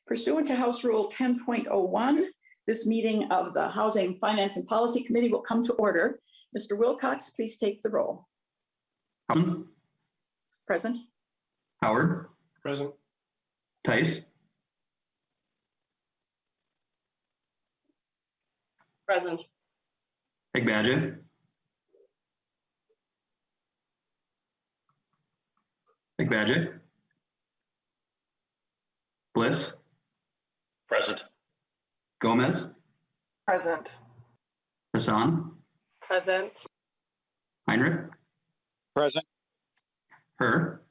Pursuant to House Rule 10.01, this meeting of the Housing, Finance, and Policy Committee will come to order. Mr. Wilcox, please take the roll. Hausman. Present. Howard. Present. Tice. Present. Badger. Badger. Bliss. Present. Gomez. Present. Hassan. Present. Heinrich. Present. Her.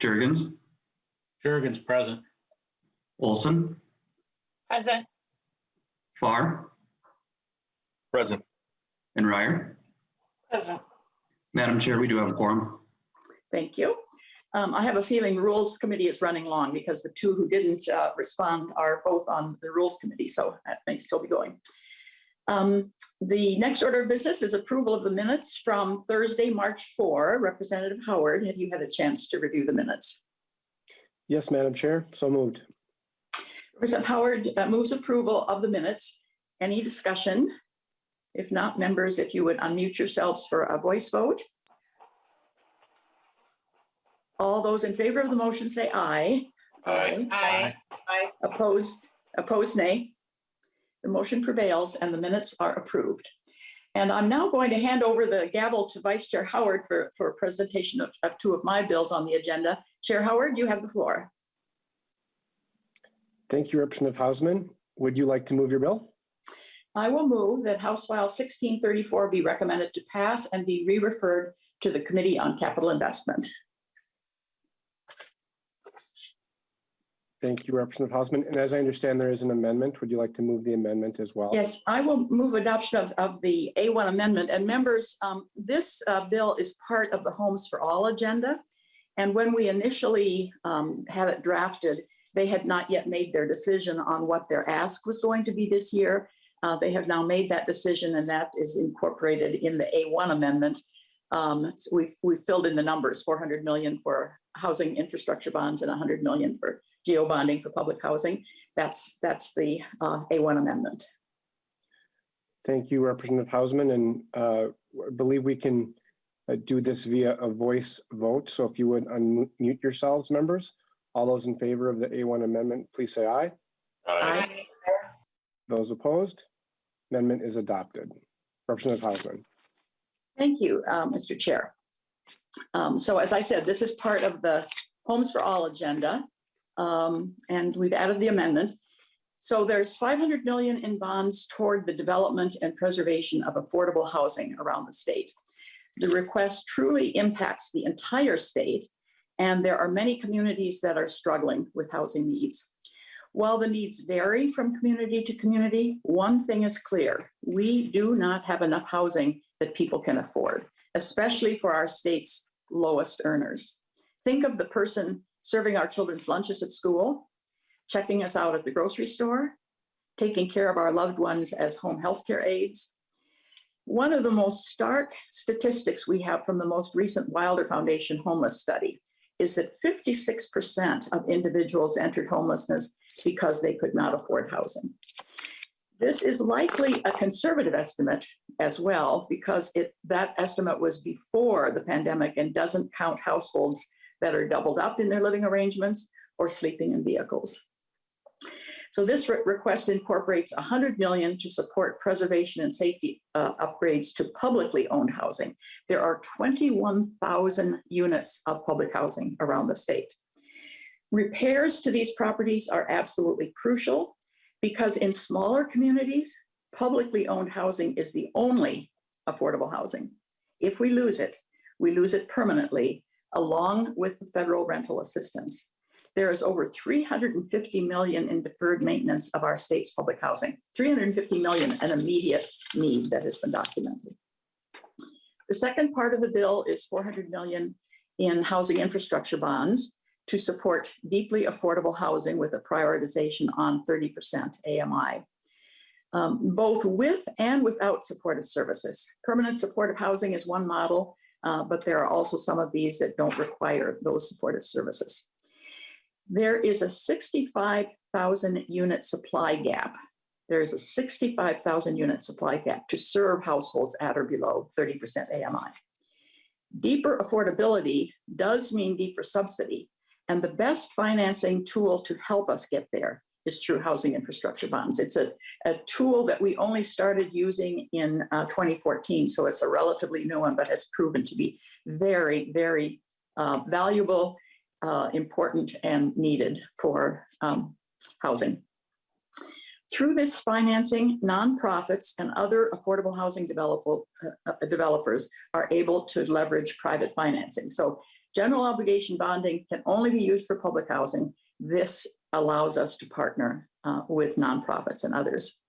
Jurgens. Jurgens present. Olson. Present. Farr. Present. And Ryer. Present. Madam Chair, we do have a quorum. Thank you. I have a feeling the Rules Committee is running long because the two who didn't respond are both on the Rules Committee, so that may still be going. The next order of business is approval of the minutes from Thursday, March 4. Representative Howard, have you had a chance to review the minutes? Yes, Madam Chair, so moved. Representative Howard moves approval of the minutes. Any discussion? If not, members, if you would unmute yourselves for a voice vote. All those in favor of the motion say aye. Aye. Aye. Aye. Opposed, nay. The motion prevails and the minutes are approved. And I'm now going to hand over the gavel to Vice Chair Howard for a presentation of two of my bills on the agenda. Chair Howard, you have the floor. Thank you, Representative Hausman. Would you like to move your bill? I will move that House File 1634 be recommended to pass and be re-referred to the Committee on Capital Investment. Thank you, Representative Hausman. And as I understand, there is an amendment. Would you like to move the amendment as well? Yes, I will move adoption of the A1 amendment. And members, this bill is part of the Homes for All agenda. And when we initially had it drafted, they had not yet made their decision on what their ask was going to be this year. They have now made that decision, and that is incorporated in the A1 amendment. So we've filled in the numbers: 400 million for housing infrastructure bonds and 100 million for geo bonding for public housing. That's the A1 amendment. Thank you, Representative Hausman. And I believe we can do this via a voice vote. So if you would unmute yourselves, members. All those in favor of the A1 amendment, please say aye. Aye. Those opposed? Amendment is adopted. Representative Hausman. Thank you, Mr. Chair. So as I said, this is part of the Homes for All agenda, and we've added the amendment. So there's 500 million in bonds toward the development and preservation of affordable housing around the state. The request truly impacts the entire state, and there are many communities that are struggling with housing needs. While the needs vary from community to community, one thing is clear: we do not have enough housing that people can afford, especially for our state's lowest earners. Think of the person serving our children's lunches at school, checking us out at the grocery store, taking care of our loved ones as home health care aides. One of the most stark statistics we have from the most recent Wilder Foundation homeless study is that 56% of individuals entered homelessness because they could not afford housing. This is likely a conservative estimate as well, because that estimate was before the pandemic and doesn't count households that are doubled up in their living arrangements or sleeping in vehicles. So this request incorporates 100 million to support preservation and safety upgrades to publicly owned housing. There are 21,000 units of public housing around the state. Repairs to these properties are absolutely crucial, because in smaller communities, publicly owned housing is the only affordable housing. If we lose it permanently, along with the federal rental assistance. There is over 350 million in deferred maintenance of our state's public housing. 350 million, an immediate need that has been documented. The second part of the bill is 400 million in housing infrastructure bonds to support deeply affordable housing with a prioritization on 30% AMI. Both with and without supportive services. Permanent supportive housing is one model. but there are also some of these that don't require those supportive services. There is a 65,000 unit supply gap. There's a 65,000 unit supply gap to serve households at or below 30% AMI. Deeper affordability does mean deeper subsidy, and the best financing tool to help us get there is through housing infrastructure bonds. It's a tool that we only started using in 2014, so it's a relatively new one, but has proven to be very, very valuable, important, and needed for housing. Through this financing, nonprofits and other affordable housing developers are able to leverage private financing. So general obligation bonding can only be used for public housing. This allows us to partner with nonprofits and others.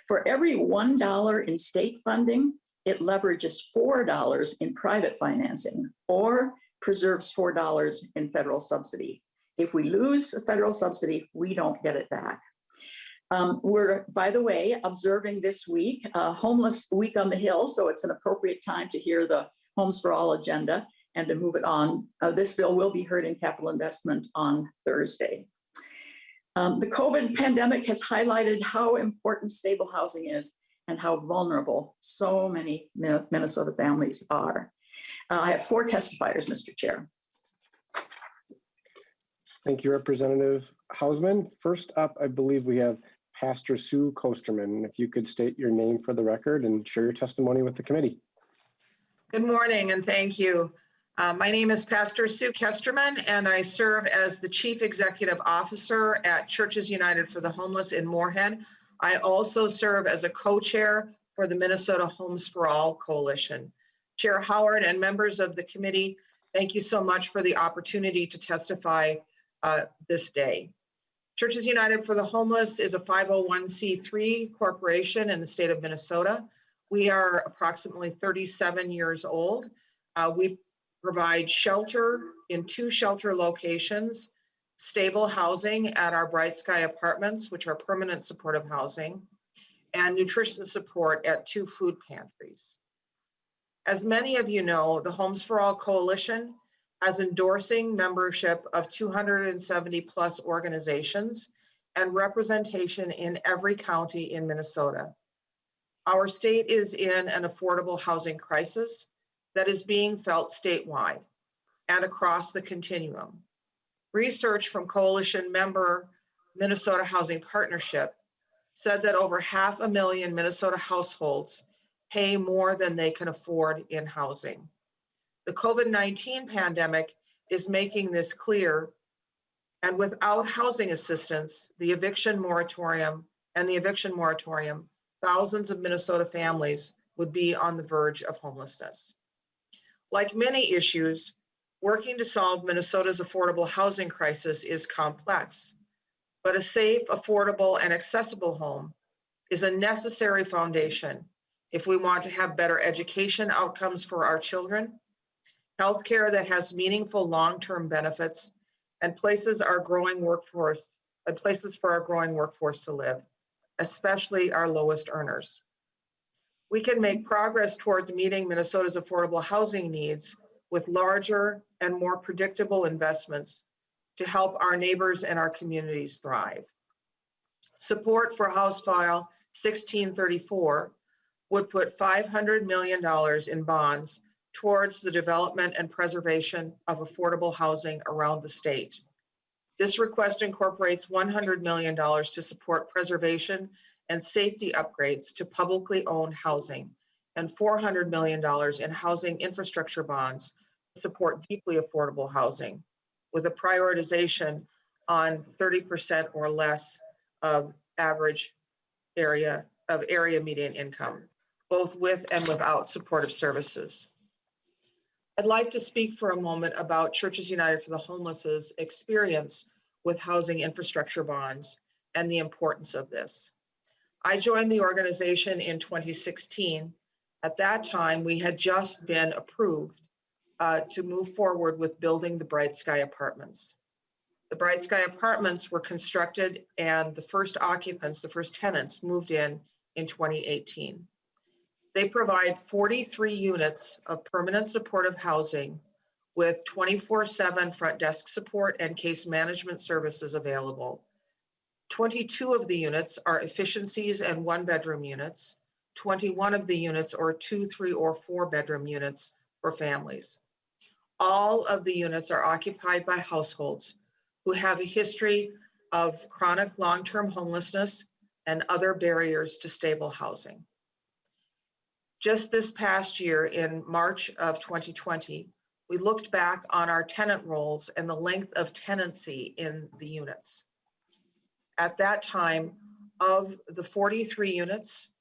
For every $1 in state funding, it leverages $4 in private financing or preserves $4 in federal subsidy. If we lose a federal subsidy, we don't get it back. We're, by the way, observing this week, Homeless Week on the Hill, so it's an appropriate time to hear the Homes for All agenda and to move it on. This bill will be heard in capital investment on Thursday. The COVID pandemic has highlighted how important stable housing is and how vulnerable so many Minnesota families are. I have 4 testifiers, Mr. Chair. Thank you, Representative Hausman. First up, I believe we have Pastor Sue Kosterman. If you could state your name for the record and share your testimony with the committee. Good morning and thank you. My name is Pastor Sue Kesterman and I serve as the Chief Executive Officer at Churches United for the Homeless in Moorhead. I also serve as a co-chair for the Minnesota Homes for All Coalition. Chair Howard and members of the committee, thank you so much for the opportunity to testify this day. Churches United for the Homeless is a 501c3 corporation in the state of Minnesota. We are approximately 37 years old. We provide shelter in 2 shelter locations, stable housing at our Bright Sky apartments, which are permanent supportive housing, and nutrition support at 2 food pantries. As many of you know, the Homes for All Coalition has endorsing membership of 270 plus organizations and representation in every county in Minnesota. Our state is in an affordable housing crisis that is being felt statewide and across the continuum. Research from coalition member Minnesota Housing Partnership said that over 500,000 Minnesota households pay more than they can afford in housing. The COVID-19 pandemic is making this clear, and without housing assistance, the eviction moratorium, thousands of Minnesota families would be on the verge of homelessness. Like many issues, working to solve Minnesota's affordable housing crisis is complex, but a safe, affordable, and accessible home is a necessary foundation if we want to have better education outcomes for our children, healthcare that has meaningful long-term benefits, and places for our growing workforce to live, especially our lowest earners. We can make progress towards meeting Minnesota's affordable housing needs with larger and more predictable investments to help our neighbors and our communities thrive. Support for House File 1634 would put $500 million in bonds towards the development and preservation of affordable housing around the state. This request incorporates $100 million to support preservation and safety upgrades to publicly owned housing and $400 million in housing infrastructure bonds to support deeply affordable housing with a prioritization on 30% or less of average area median income, both with and without supportive services. I'd like to speak for a moment about Churches United for the Homeless's experience with housing infrastructure bonds and the importance of this. I joined the organization in 2016. At that time, we had just been approved to move forward with building the Bright Sky apartments. The Bright Sky apartments were constructed and the first occupants, the first tenants moved in 2018. They provide 43 units of permanent supportive housing with 24/7 front desk support and case management services available. 22 of the units are efficiencies and 1-bedroom units. 21 of the units are 2, 3, or 4-bedroom units for families. All of the units are occupied by households who have a history of chronic long-term homelessness and other barriers to stable housing. Just this past year, in March of 2020, we looked back on our tenant rolls and the length of tenancy in the units. At that time, of the 43 units,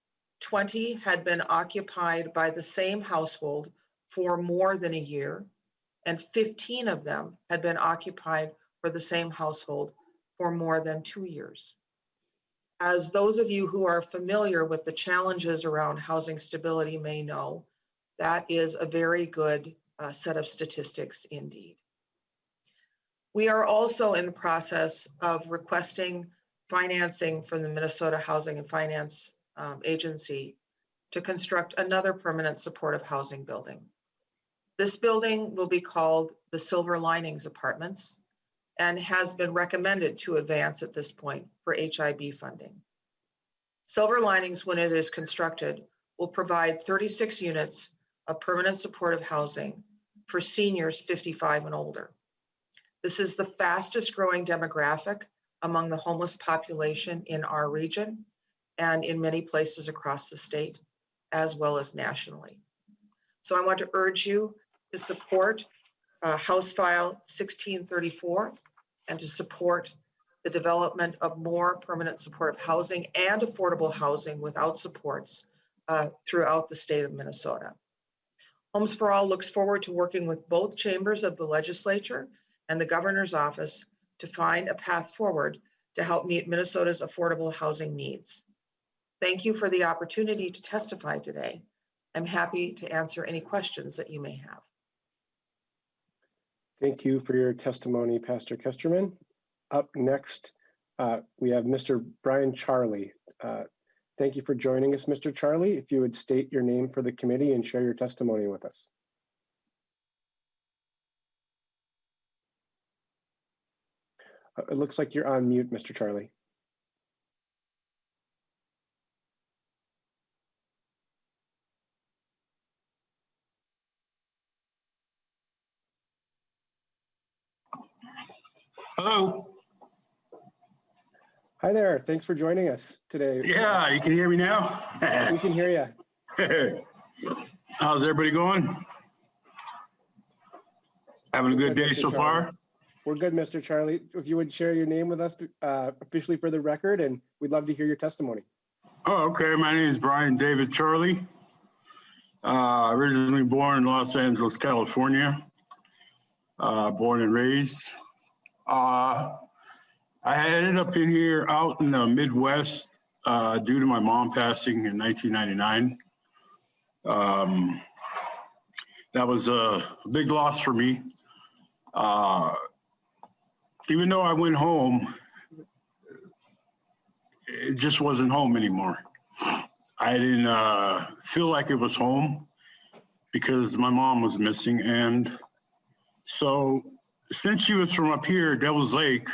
20 had been occupied by the same household for more than a year, and 15 of them had been occupied for the same household for more than 2 years. As those of you who are familiar with the challenges around housing stability may know, that is a very good set of statistics indeed. We are also in the process of requesting financing from the Minnesota Housing and Finance Agency to construct another permanent supportive housing building. This building will be called the Silver Linings Apartments and has been recommended to advance at this point for HIB funding. Silver Linings, when it is constructed, will provide 36 units of permanent supportive housing for seniors 55 and older. This is the fastest growing demographic among the homeless population in our region and in many places across the state, as well as nationally. So I want to urge you to support House File 1634 and to support the development of more permanent supportive housing and affordable housing without supports throughout the state of Minnesota. Homes for All looks forward to working with both chambers of the legislature and the governor's office to find a path forward to help meet Minnesota's affordable housing needs. Thank you for the opportunity to testify today. I'm happy to answer any questions that you may have. Thank you for your testimony, Pastor Kesterman. Up next, we have Mr. Brian Charlie. Thank you for joining us, Mr. Charlie. If you would state your name for the committee and share your testimony with us. It looks like you're on mute, Mr. Charlie. Hello. Hi there. Thanks for joining us today. Yeah, you can hear me now? We can hear you. How's everybody going? Having a good day so far? We're good, Mr. Charlie. If you would share your name with us officially for the record, and we'd love to hear your testimony. Oh, okay. My name is Brian David Charlie. Originally born in Los Angeles, California. Born and raised. I ended up in here out in the Midwest due to my mom passing in 1999. That was a big loss for me. Even though I went home, it just wasn't home anymore. I didn't feel like it was home because my mom was missing. And so since she was from up here, Devil's Lake,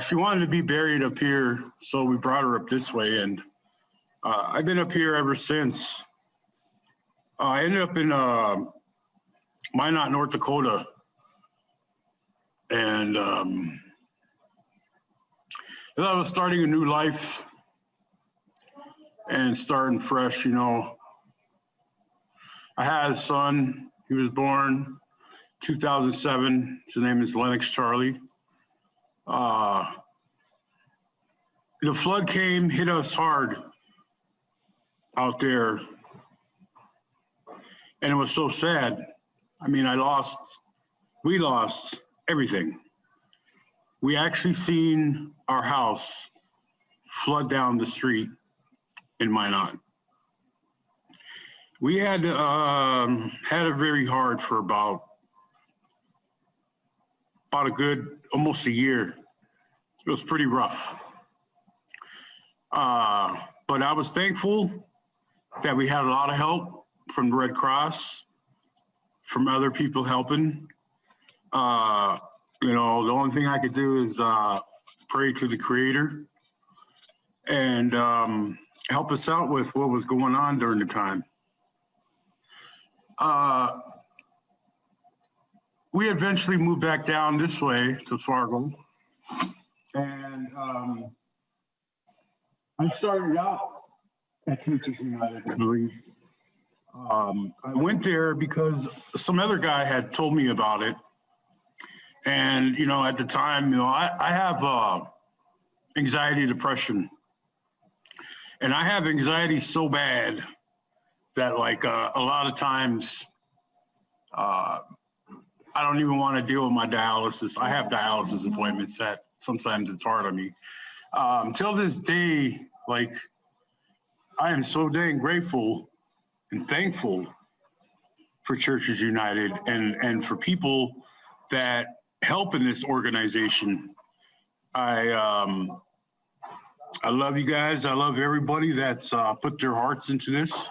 she wanted to be buried up here. So we brought her up this way. And I've been up here ever since. I ended up in Minot, North Dakota. And I was starting a new life and starting fresh, you know. I had a son. He was born 2007. His name is Lennox Charlie. The flood came, hit us hard out there. And it was so sad. I mean, we lost everything. We actually seen our house flood down the street in Minot. We had it very hard for about a good, almost a year. It was pretty rough. But I was thankful that we had a lot of help from the Red Cross, from other people helping. You know, the only thing I could do is pray to the Creator and help us out with what was going on during the time. We eventually moved back down this way to Fargo. And I started out at Churches United, I believe. I went there because some other guy had told me about it. And, you know, at the time, you know, I have anxiety, depression. And I have anxiety so bad that, like, a lot of times, I don't even want to deal with my dialysis. I have dialysis appointments that sometimes it's hard on me. Till this day, like, I am so dang grateful and thankful for Churches United and for people that help in this organization. I love you guys. I love everybody that's put their hearts into this.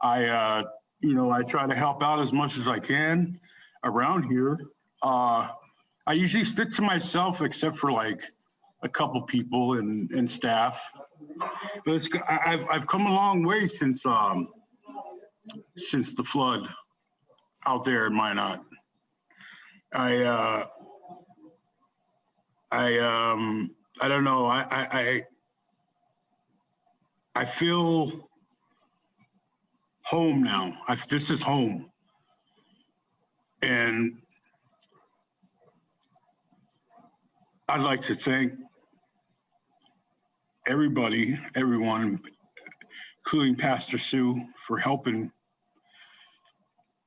You know, I try to help out as much as I can around here. I usually stick to myself, except for like a couple people and staff. But I've come a long way since the flood out there in Minot. I don't know. I feel home now. This is home. And I'd like to thank everyone, including Pastor Sue, for helping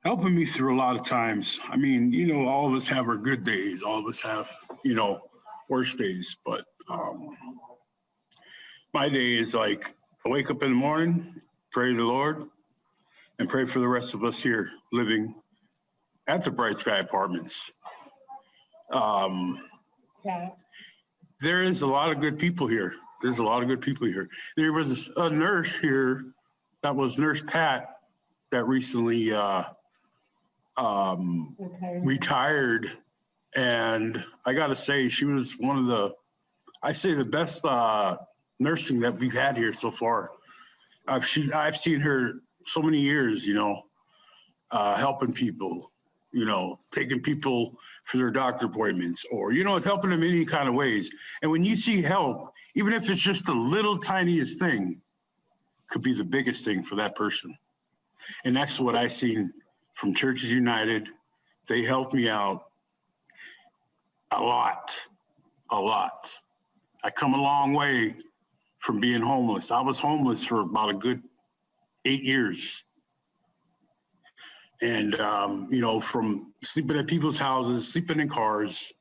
me through a lot of times. I mean, you know, all of us have our good days. All of us have, you know, worse days. But my day is like, I wake up in the morning, pray to the Lord, and pray for the rest of us here living at the Bright Sky Apartments. There is a lot of good people here. There's a lot of good people here. There was a nurse here that was Nurse Pat that recently retired. And I got to say, she was one of the best nursing that we've had here so far. I've seen her so many years, you know, helping people, you know, taking people for their doctor appointments, or, you know, it's helping them in any kind of ways. And when you see help, even if it's just the little tiniest thing, could be the biggest thing for that person. And that's what I seen from Churches United. They helped me out a lot. I come a long way from being homeless. I was homeless for about a good 8 years. And, you know, from sleeping at people's houses, sleeping in cars,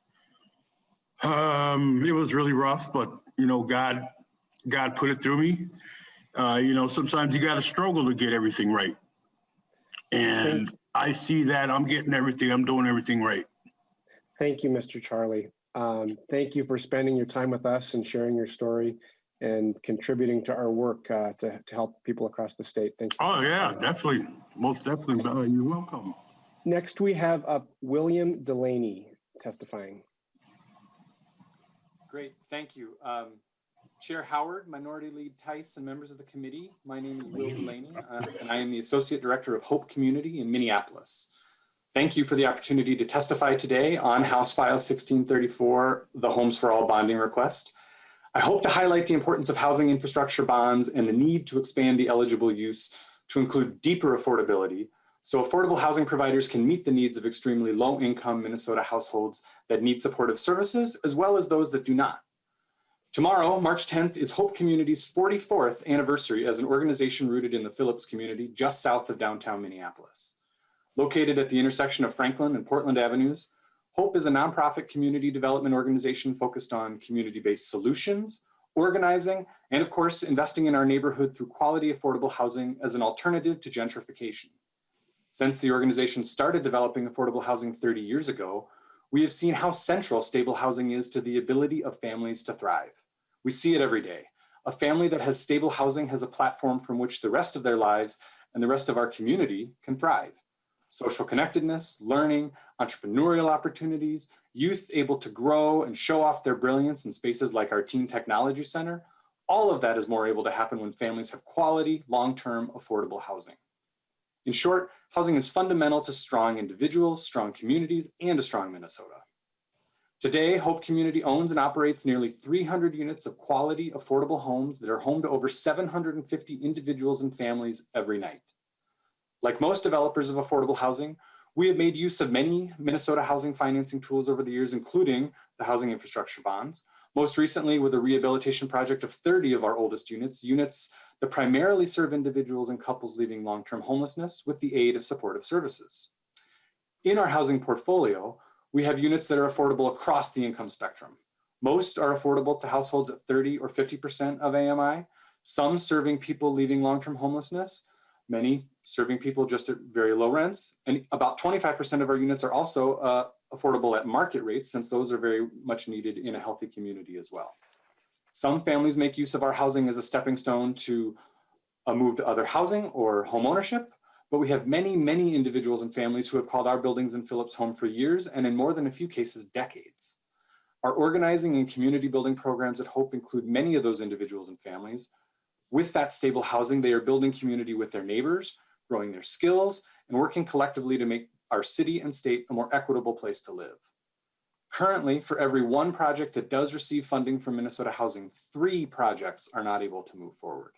it was really rough, but, you know, God put it through me. You know, sometimes you got to struggle to get everything right. And I see that I'm doing everything right. Thank you, Mr. Charlie. Thank you for spending your time with us and sharing your story and contributing to our work to help people across the state. Thanks. Oh, yeah, definitely. Most definitely. You're welcome. Next, we have William Delaney testifying. Great, thank you. Chair Howard, Minority Lead Tice, and members of the committee, my name is Will Delaney, and I am the Associate Director of Hope Community in Minneapolis. Thank you for the opportunity to testify today on House File 1634, the Homes for All bonding request. I hope to highlight the importance of housing infrastructure bonds and the need to expand the eligible use to include deeper affordability, so affordable housing providers can meet the needs of extremely low-income Minnesota households that need supportive services, as well as those that do not. Tomorrow, March 10th, is Hope Community's 44th anniversary as an organization rooted in the Phillips community just south of downtown Minneapolis. Located at the intersection of Franklin and Portland Avenues, Hope is a nonprofit community development organization focused on community-based solutions, organizing, and of course, investing in our neighborhood through quality, affordable housing as an alternative to gentrification. Since the organization started developing affordable housing 30 years ago, we have seen how central stable housing is to the ability of families to thrive. We see it every day. A family that has stable housing has a platform from which the rest of their lives and the rest of our community can thrive. Social connectedness, learning, entrepreneurial opportunities, youth able to grow and show off their brilliance in spaces like our Teen Technology Center, all of that is more able to happen when families have quality, long-term, affordable housing. In short, housing is fundamental to strong individuals, strong communities, and a strong Minnesota. Today, Hope Community owns and operates nearly 300 units of quality, affordable homes that are home to over 750 individuals and families every night. Like most developers of affordable housing, we have made use of many Minnesota housing financing tools over the years, including the housing infrastructure bonds, most recently with a rehabilitation project of 30 of our oldest units that primarily serve individuals and couples leaving long-term homelessness with the aid of supportive services. In our housing portfolio, we have units that are affordable across the income spectrum. Most are affordable to households at 30 or 50% of AMI, some serving people leaving long-term homelessness, many serving people just at very low rents, and about 25% of our units are also affordable at market rates, since those are very much needed in a healthy community as well. Some families make use of our housing as a stepping stone to a move to other housing or homeownership, but we have many, many individuals and families who have called our buildings in Phillips home for years, and in more than a few cases, decades. Our organizing and community building programs at Hope include many of those individuals and families. With that stable housing, they are building community with their neighbors, growing their skills, and working collectively to make our city and state a more equitable place to live. Currently, for every one project that does receive funding from Minnesota Housing, 3 projects are not able to move forward.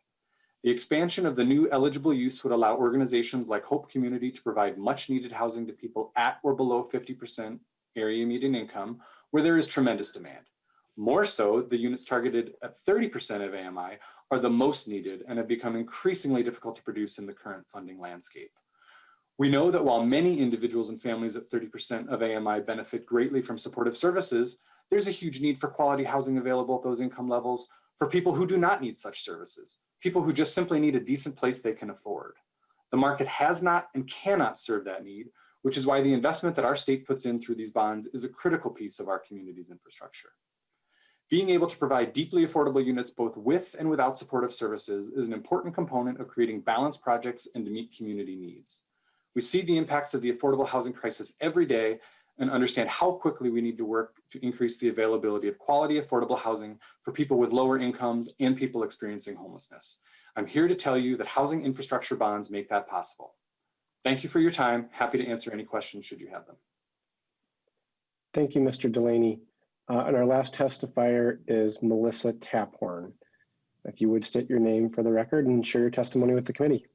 The expansion of the new eligible use would allow organizations like Hope Community to provide much needed housing to people at or below 50% area median income, where there is tremendous demand. More so, the units targeted at 30% of AMI are the most needed and have become increasingly difficult to produce in the current funding landscape. We know that while many individuals and families at 30% of AMI benefit greatly from supportive services, there's a huge need for quality housing available at those income levels for people who do not need such services, people who just simply need a decent place they can afford. The market has not and cannot serve that need, which is why the investment that our state puts in through these bonds is a critical piece of our community's infrastructure. Being able to provide deeply affordable units both with and without supportive services is an important component of creating balanced projects and to meet community needs. We see the impacts of the affordable housing crisis every day and understand how quickly we need to work to increase the availability of quality affordable housing for people with lower incomes and people experiencing homelessness. I'm here to tell you that housing infrastructure bonds make that possible. Thank you for your time. Happy to answer any questions should you have them. Thank you, Mr. Delaney. And our last testifier is Melissa Taphorn. If you would state your name for the record and share your testimony with the committee.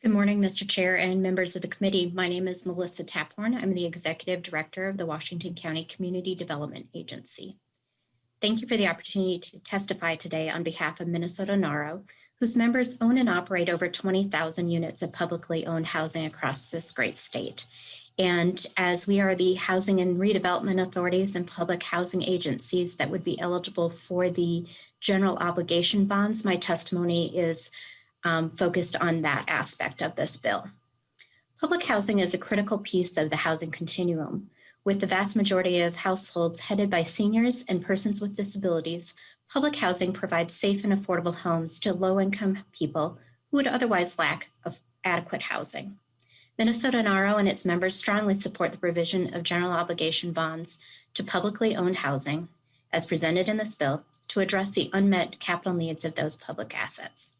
Good morning, Mr. Chair and members of the committee. My name is Melissa Taphorn. I'm the Executive Director of the Washington County Community Development Agency. Thank you for the opportunity to testify today on behalf of Minnesota NARO, whose members own and operate over 20,000 units of publicly owned housing across this great state. And as we are the housing and redevelopment authorities and public housing agencies that would be eligible for the general obligation bonds, my testimony is focused on that aspect of this bill. Public housing is a critical piece of the housing continuum. With the vast majority of households headed by seniors and persons with disabilities, public housing provides safe and affordable homes to low-income people who would otherwise lack of adequate housing. Minnesota NARO and its members strongly support the provision of general obligation bonds to publicly owned housing, as presented in this bill, to address the unmet capital needs of those public assets.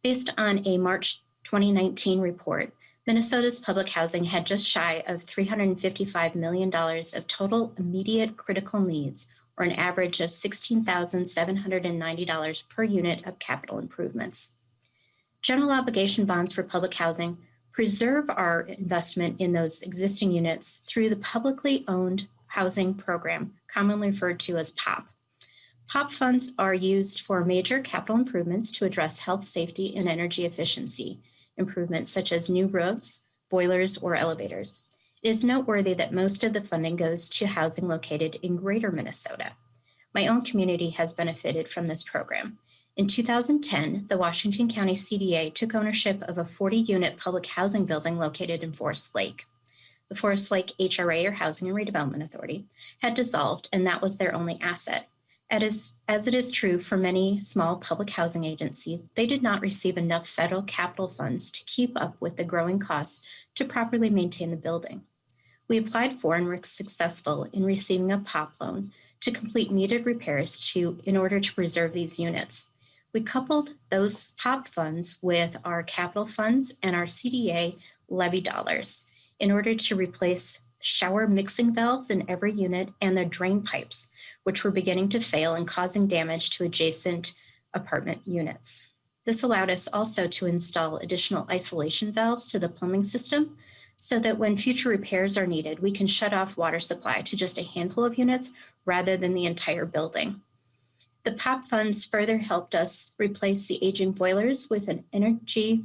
Based on a March 2019 report, Minnesota's public housing had just shy of $355 million of total immediate critical needs, or an average of $16,790 per unit of capital improvements. General obligation bonds for public housing preserve our investment in those existing units through the publicly owned housing program, commonly referred to as POP. POP funds are used for major capital improvements to address health, safety, and energy efficiency improvements such as new roofs, boilers, or elevators. It is noteworthy that most of the funding goes to housing located in greater Minnesota. My own community has benefited from this program. In 2010, the Washington County CDA took ownership of a 40-unit public housing building located in Forest Lake. The Forest Lake HRA, or Housing and Redevelopment Authority, had dissolved, and that was their only asset. As it is true for many small public housing agencies, they did not receive enough federal capital funds to keep up with the growing costs to properly maintain the building. We applied for and were successful in receiving a POP loan to complete needed repairs in order to preserve these units. We coupled those POP funds with our capital funds and our CDA levy dollars in order to replace shower mixing valves in every unit and their drain pipes, which were beginning to fail and causing damage to adjacent apartment units. This allowed us also to install additional isolation valves to the plumbing system so that when future repairs are needed, we can shut off water supply to just a handful of units rather than the entire building. The POP funds further helped us replace the aging boilers with an energy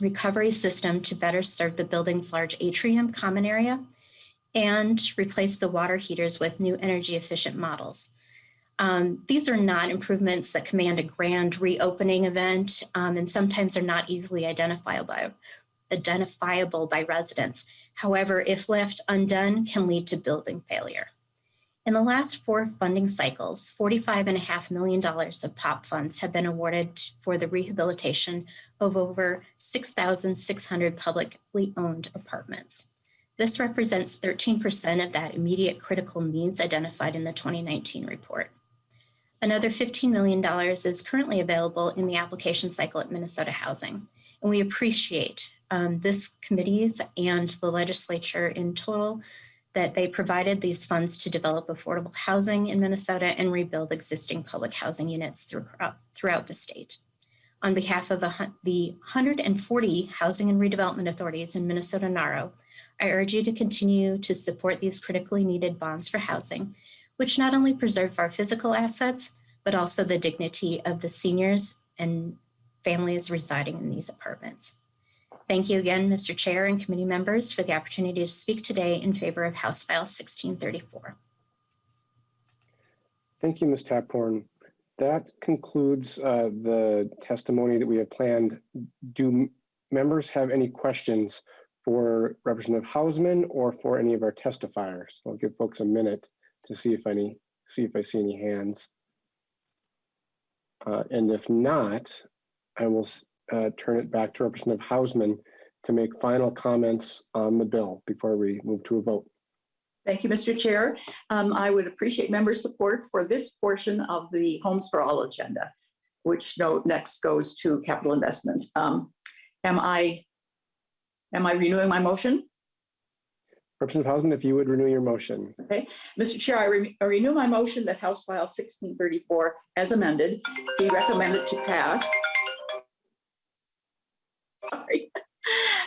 recovery system to better serve the building's large atrium common area and replace the water heaters with new energy efficient models. These are not improvements that command a grand reopening event and sometimes are not easily identifiable by residents. However, if left undone, can lead to building failure. In the last 4 funding cycles, $45.5 million of POP funds have been awarded for the rehabilitation of over 6,600 publicly owned apartments. This represents 13% of that immediate critical needs identified in the 2019 report. Another $15 million is currently available in the application cycle at Minnesota Housing, and we appreciate this committee's and the legislature in total that they provided these funds to develop affordable housing in Minnesota and rebuild existing public housing units throughout the state. On behalf of the 140 housing and redevelopment authorities in Minnesota NARO, I urge you to continue to support these critically needed bonds for housing, which not only preserve our physical assets, but also the dignity of the seniors and families residing in these apartments. Thank you again, Mr. Chair and committee members, for the opportunity to speak today in favor of House File 1634. Thank you, Ms. Taphorn. That concludes the testimony that we have planned. Do members have any questions for Representative Hausman or for any of our testifiers? I'll give folks a minute to see if I see any hands. And if not, I will turn it back to Representative Hausman to make final comments on the bill before we move to a vote. Thank you, Mr. Chair. I would appreciate member support for this portion of the Homes for All agenda, which next goes to capital investment. Am I renewing my motion? Representative Hausman, if you would renew your motion. Okay, Mr. Chair, I renew my motion that House File 1634 as amended be recommended to pass. Sorry.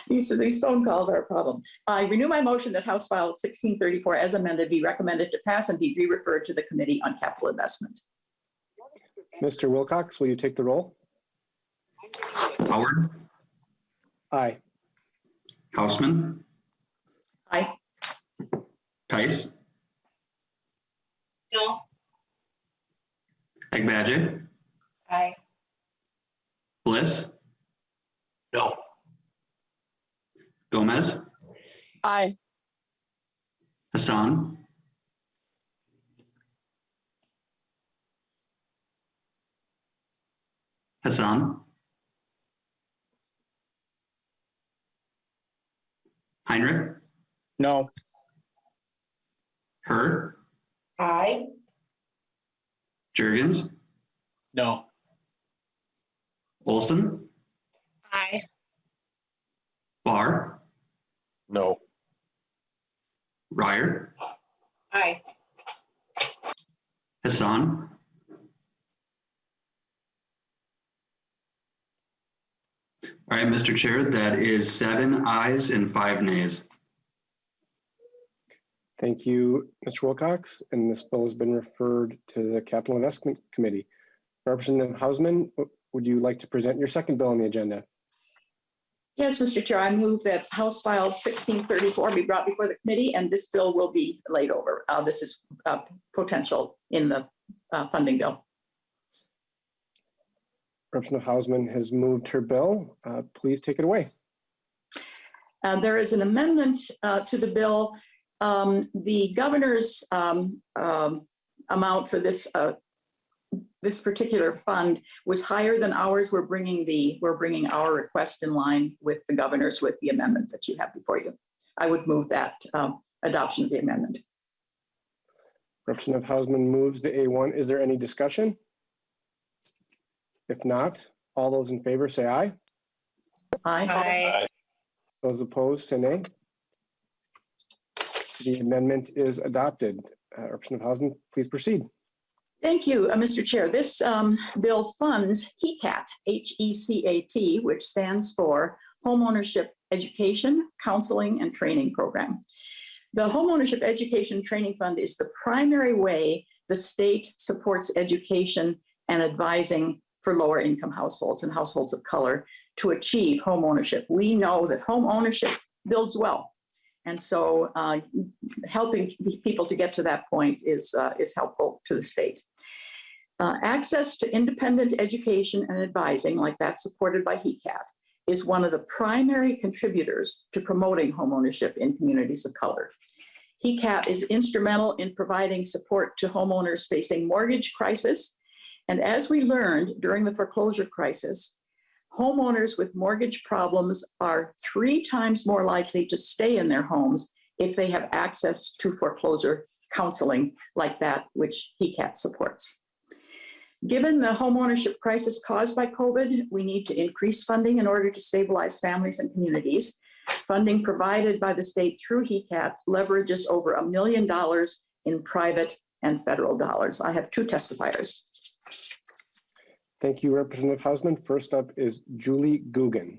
These phone calls are a problem. I renew my motion that House File 1634 as amended be recommended to pass and be re-referred to the Committee on Capital Investment. Mr. Wilcox, will you take the roll? Howard, Aye. Hausman, Aye. Tice, No. Agbaje, Aye. Bliss, No. Gomez, Aye. Hassan, Heinrich, No. Hur, Aye. Jurgens, No. Olson, Aye. Barr, No. Ryer, Aye. Hassan, all right, Mr. Chair, that is 7 ayes and 5 nays. Thank you, Mr. Wilcox, and this bill has been referred to the Capital Investment Committee. Representative Hausman, would you like to present your second bill on the agenda? Yes, Mr. Chair, I move that House File 1634 be brought before the committee and this bill will be laid over. This is potential in the funding bill. Representative Hausman has moved her bill. Please take it away. There is an amendment to the bill. The governor's amount for this this particular fund was higher than ours. We're bringing our request in line with the governor's with the amendment that you have before you. I would move that adoption of the amendment. Representative Hausman moves the A1. Is there any discussion? If not, all those in favor say aye. Aye. Aye. Those opposed say nay. The amendment is adopted. Representative Hausman, please proceed. Thank you, Mr. Chair. This bill funds HECAT, H-E-C-A-T, which stands for Homeownership Education, Counseling, and Training Program. The Homeownership Education Training Fund is the primary way the state supports education and advising for lower income households and households of color to achieve homeownership. We know that homeownership builds wealth. And so helping people to get to that point is helpful to the state. Access to independent education and advising, like that supported by HECAT, is one of the primary contributors to promoting homeownership in communities of color. HECAT is instrumental in providing support to homeowners facing mortgage crisis. And as we learned during the foreclosure crisis, homeowners with mortgage problems are 3 times more likely to stay in their homes if they have access to foreclosure counseling like that which HECAT supports. Given the homeownership crisis caused by COVID, we need to increase funding in order to stabilize families and communities. Funding provided by the state through HECAT leverages over $1 million in private and federal dollars. I have 2 testifiers. Thank you, Representative Hausman. First up is Julie Guggen.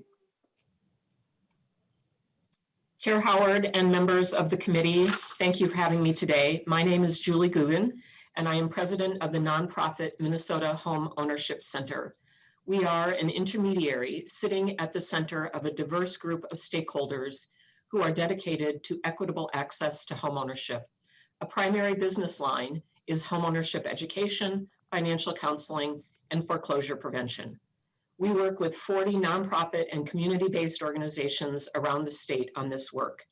Chair Howard and members of the committee, thank you for having me today. My name is Julie Guggen, and I am president of the nonprofit Minnesota Home Ownership Center. We are an intermediary sitting at the center of a diverse group of stakeholders who are dedicated to equitable access to homeownership. A primary business line is homeownership education, financial counseling, and foreclosure prevention. We work with 40 nonprofit and community-based organizations around the state on this work.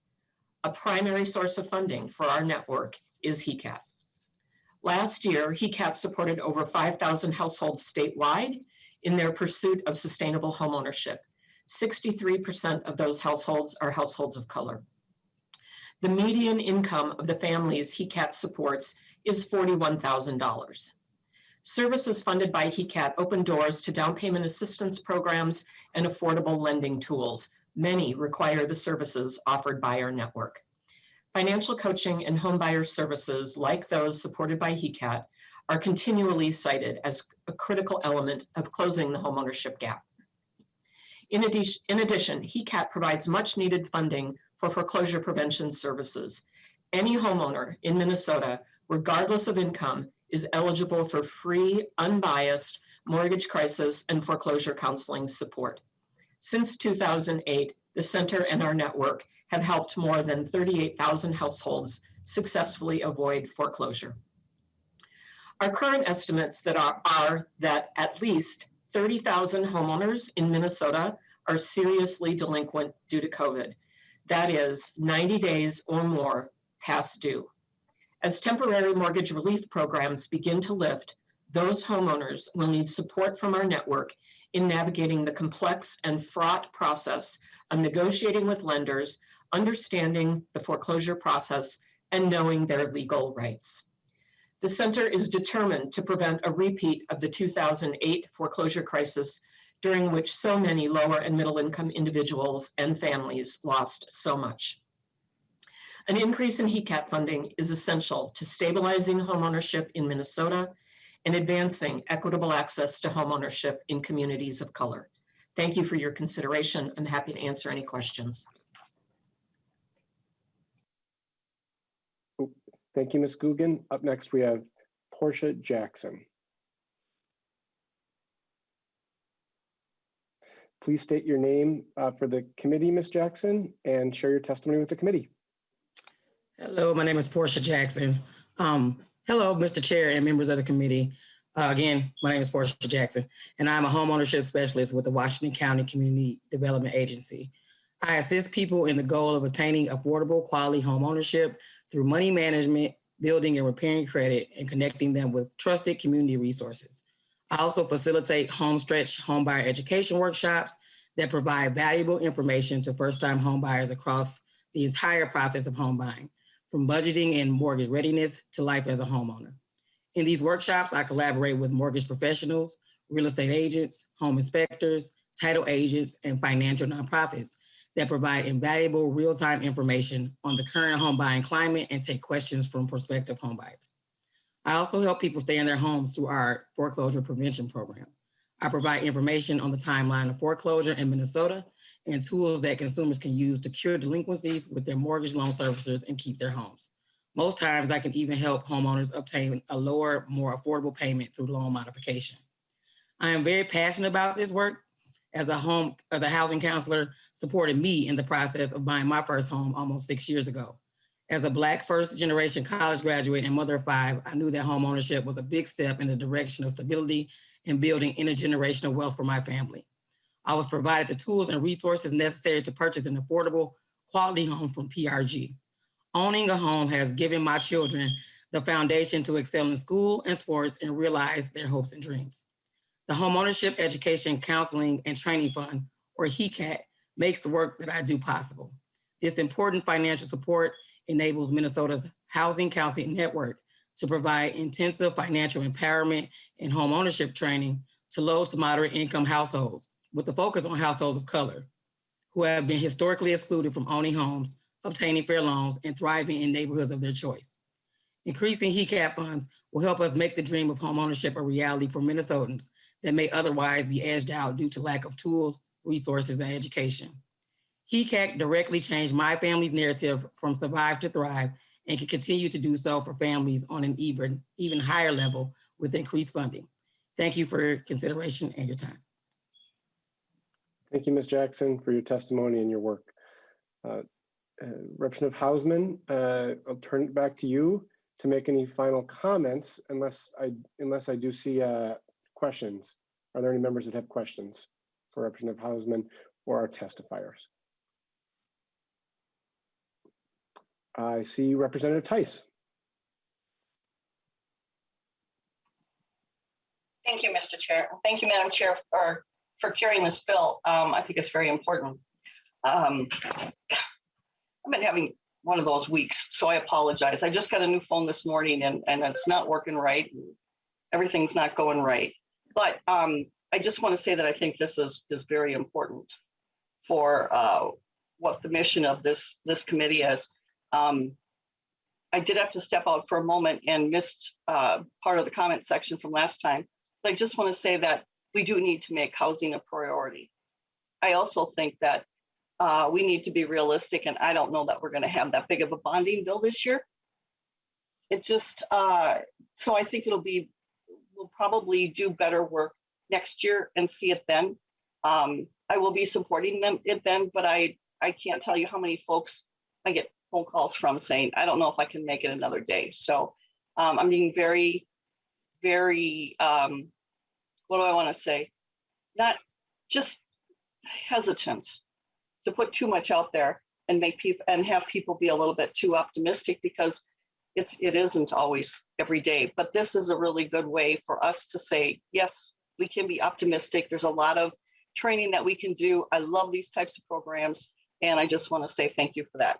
A primary source of funding for our network is HECAT. Last year, HECAT supported over 5,000 households statewide in their pursuit of sustainable homeownership. 63% of those households are households of color. The median income of the families HECAT supports is $41,000. Services funded by HECAT open doors to down payment assistance programs and affordable lending tools. Many require the services offered by our network. Financial coaching and homebuyer services, like those supported by HECAT, are continually cited as a critical element of closing the homeownership gap. In addition, HECAT provides much needed funding for foreclosure prevention services. Any homeowner in Minnesota, regardless of income, is eligible for free, unbiased mortgage crisis and foreclosure counseling support. Since 2008, the center and our network have helped more than 38,000 households successfully avoid foreclosure. Our current estimates are that at least 30,000 homeowners in Minnesota are seriously delinquent due to COVID. That is 90 days or more past due. As temporary mortgage relief programs begin to lift, those homeowners will need support from our network in navigating the complex and fraught process of negotiating with lenders, understanding the foreclosure process, and knowing their legal rights. The center is determined to prevent a repeat of the 2008 foreclosure crisis, during which so many lower and middle income individuals and families lost so much. An increase in HECAT funding is essential to stabilizing homeownership in Minnesota and advancing equitable access to homeownership in communities of color. Thank you for your consideration. I'm happy to answer any questions. Thank you, Ms. Guggen. Up next, we have Portia Jackson. Please state your name for the committee, Ms. Jackson, and share your testimony with the committee. Hello, my name is Portia Jackson. Hello, Mr. Chair and members of the committee. Again, my name is Portia Jackson, and I'm a homeownership specialist with the Washington County Community Development Agency. I assist people in the goal of attaining affordable, quality homeownership through money management, building and repairing credit, and connecting them with trusted community resources. I also facilitate home stretch homebuyer education workshops that provide valuable information to first-time homebuyers across the entire process of home buying, from budgeting and mortgage readiness to life as a homeowner. In these workshops, I collaborate with mortgage professionals, real estate agents, home inspectors, title agents, and financial nonprofits that provide invaluable real-time information on the current home buying climate and take questions from prospective homebuyers. I also help people stay in their homes through our foreclosure prevention program. I provide information on the timeline of foreclosure in Minnesota and tools that consumers can use to cure delinquencies with their mortgage loan servicers and keep their homes. Most times I can even help homeowners obtain a lower, more affordable payment through loan modification. I am very passionate about this work. As a housing counselor, supported me in the process of buying my first home almost 6 years ago. As a Black first-generation college graduate and mother of 5, I knew that homeownership was a big step in the direction of stability and building intergenerational wealth for my family. I was provided the tools and resources necessary to purchase an affordable, quality home from PRG. Owning a home has given my children the foundation to excel in school and sports and realize their hopes and dreams. The Homeownership Education, Counseling, and Training Fund, or HECAT, makes the work that I do possible. This important financial support enables Minnesota's Housing Counseling Network to provide intensive financial empowerment and homeownership training to low to moderate income households, with a focus on households of color who have been historically excluded from owning homes, obtaining fair loans, and thriving in neighborhoods of their choice. Increasing HECAP funds will help us make the dream of homeownership a reality for Minnesotans that may otherwise be edged out due to lack of tools, resources, and education. HECAP directly changed my family's narrative from survive to thrive and can continue to do so for families on an even higher level with increased funding. Thank you for your consideration and your time. Thank you, Ms. Jackson, for your testimony and your work. Representative Hausman, I'll turn it back to you to make any final comments, unless I do see questions. Are there any members that have questions for Representative Hausman or our testifiers? I see Representative Tice. Thank you, Mr. Chair. Thank you, Madam Chair, for carrying this bill. I think it's very important. I've been having one of those weeks, so I apologize. I just got a new phone this morning and it's not working right. Everything's not going right. But I just want to say that I think this is very important for what the mission of this committee is. I did have to step out for a moment and missed part of the comment section from last time. But I just want to say that we do need to make housing a priority. I also think that we need to be realistic, and I don't know that we're going to have that big of a bonding bill this year. It just, so I think we'll probably do better work next year and see it then. I will be supporting it then, but I can't tell you how many folks I get phone calls from saying, I don't know if I can make it another day. So I'm being very, very, what do I want to say? Not just hesitant to put too much out there and make people and have people be a little bit too optimistic, because it isn't always every day. But this is a really good way for us to say, yes, we can be optimistic. There's a lot of training that we can do. I love these types of programs, and I just want to say thank you for that.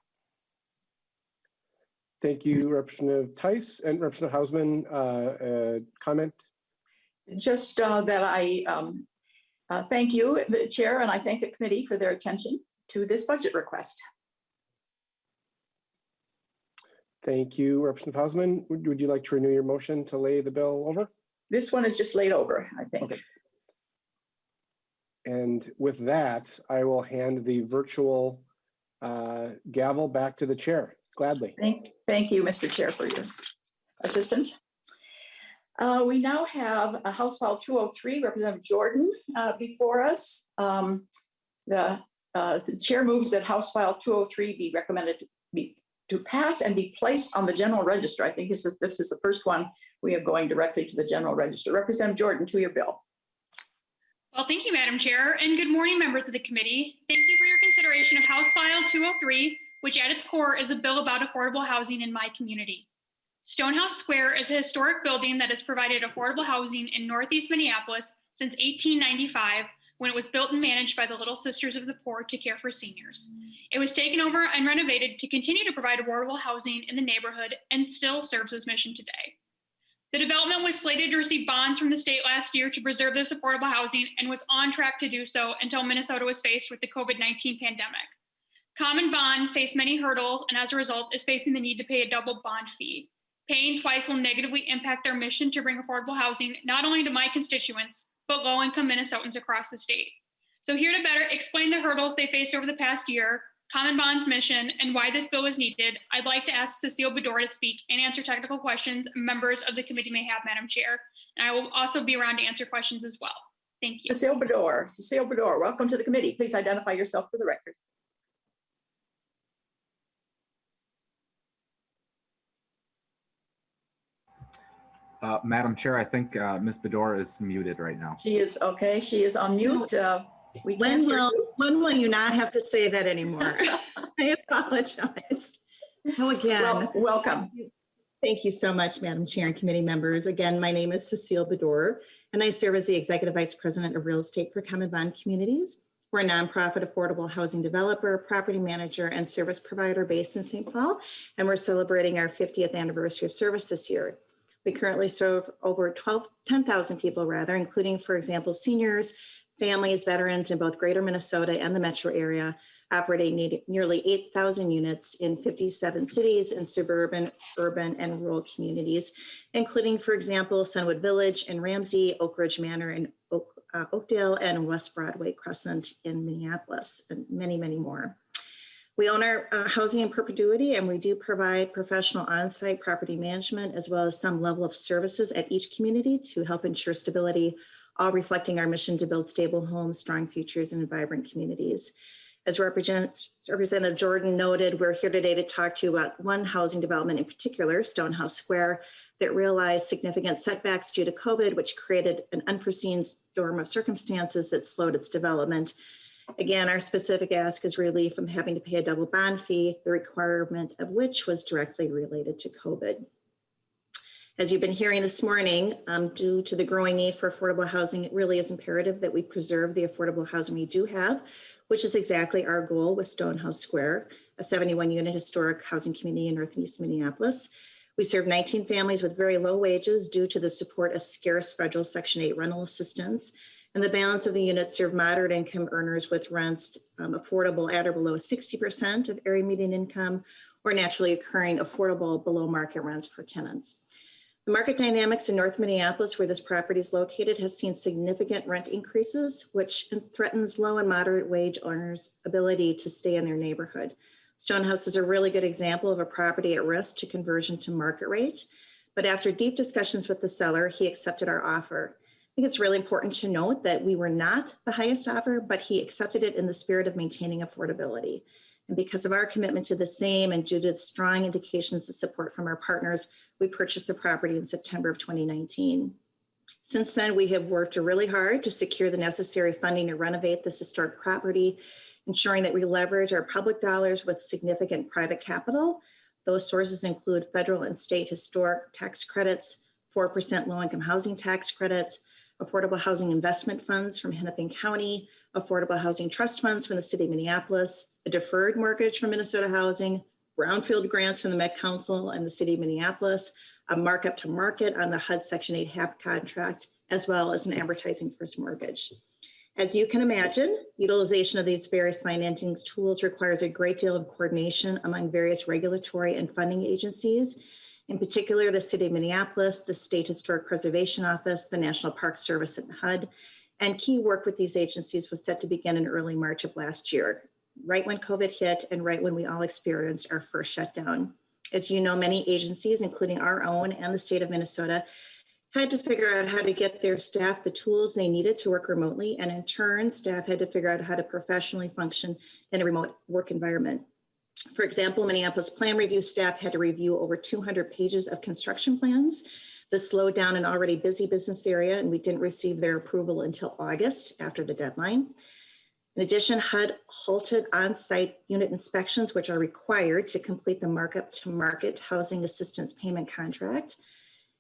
Thank you, Representative Tice. And Representative Hausman, comment? Just that I thank you, the chair, and I thank the committee for their attention to this budget request. Thank you, Representative Hausman. Would you like to renew your motion to lay the bill over? This one is just laid over, I think. Okay. And with that, I will hand the virtual gavel back to the chair, gladly. Thank you, Mr. Chair, for your assistance. We now have a House File 203, Representative Jordan, before us. The chair moves that House File 203 be recommended to pass and be placed on the general register. I think this is the first one we are going directly to the general register. Representative Jordan, to your bill. Well, thank you, Madam Chair, and good morning, members of the committee. Thank you for your consideration of House File 203, which at its core is a bill about affordable housing in my community. Stonehouse Square is a historic building that has provided affordable housing in Northeast Minneapolis since 1895, when it was built and managed by the Little Sisters of the Poor to care for seniors. It was taken over and renovated to continue to provide affordable housing in the neighborhood and still serves its mission today. The development was slated to receive bonds from the state last year to preserve this affordable housing and was on track to do so until Minnesota was faced with the COVID-19 pandemic. Common Bond faced many hurdles and as a result is facing the need to pay a double bond fee. Paying twice will negatively impact their mission to bring affordable housing not only to my constituents, but low-income Minnesotans across the state. So here to better explain the hurdles they faced over the past year, Common Bond's mission, and why this bill is needed, I'd like to ask Cecile Bedore to speak and answer technical questions members of the committee may have, Madam Chair. And I will also be around to answer questions as well. Thank you. Cecile Bedore, welcome to the committee. Please identify yourself for the record. Madam Chair, I think Ms. Bedore is muted right now. She is okay. She is on mute. When will you not have to say that anymore? I apologize. So again, welcome. Thank you so much, Madam Chair and committee members. Again, my name is Cecile Bedore, and I serve as the Executive Vice President of Real Estate for Common Bond Communities. We're a nonprofit affordable housing developer, property manager, and service provider based in St. Paul, and we're celebrating our 50th anniversary of service this year. We currently serve over 10,000 people rather, including, for example, seniors, families, veterans in both greater Minnesota and the metro area, operating nearly 8,000 units in 57 cities and suburban, urban, and rural communities, including, for example, Sunwood Village in Ramsey, Oak Ridge Manor in Oakdale, and West Broadway Crescent in Minneapolis, and many, many more. We own our housing in perpetuity, and we do provide professional on-site property management as well as some level of services at each community to help ensure stability, all reflecting our mission to build stable homes, strong futures, and vibrant communities. As Representative Jordan noted, we're here today to talk to you about one housing development in particular, Stonehouse Square, that realized significant setbacks due to COVID, which created an unforeseen storm of circumstances that slowed its development. Again, our specific ask is relief from having to pay a double bond fee, the requirement of which was directly related to COVID. As you've been hearing this morning, due to the growing need for affordable housing, it really is imperative that we preserve the affordable housing we do have, which is exactly our goal with Stonehouse Square, a 71-unit historic housing community in Northeast Minneapolis. We serve 19 families with very low wages due to the support of scarce federal Section 8 rental assistance. And the balance of the units serve moderate income earners with rents affordable at or below 60% of area median income, or naturally occurring affordable below market rents for tenants. The market dynamics in North Minneapolis, where this property is located, has seen significant rent increases, which threatens low and moderate wage earners' ability to stay in their neighborhood. Stonehouse is a really good example of a property at risk to conversion to market rate. But after deep discussions with the seller, he accepted our offer. I think it's really important to note that we were not the highest offer, but he accepted it in the spirit of maintaining affordability. And because of our commitment to the same and due to the strong indications of support from our partners, we purchased the property in September of 2019. Since then, we have worked really hard to secure the necessary funding to renovate this historic property, ensuring that we leverage our public dollars with significant private capital. Those sources include federal and state historic tax credits, 4% low-income housing tax credits, affordable housing investment funds from Hennepin County, affordable housing trust funds from the city of Minneapolis, a deferred mortgage from Minnesota Housing, brownfield grants from the Met Council and the city of Minneapolis, a markup to market on the HUD Section 8 HAP contract, as well as an advertising first mortgage. As you can imagine, utilization of these various financing tools requires a great deal of coordination among various regulatory and funding agencies. In particular, the City of Minneapolis, the State Historic Preservation Office, the National Park Service, and HUD. And key work with these agencies was set to begin in early March of last year, right when COVID hit and right when we all experienced our first shutdown. As you know, many agencies, including our own and the state of Minnesota, had to figure out how to get their staff the tools they needed to work remotely. And in turn, staff had to figure out how to professionally function in a remote work environment. For example, Minneapolis Plan Review staff had to review over 200 pages of construction plans. This slowed down an already busy business area, and we didn't receive their approval until August after the deadline. In addition, HUD halted on-site unit inspections, which are required to complete the markup to market housing assistance payment contract.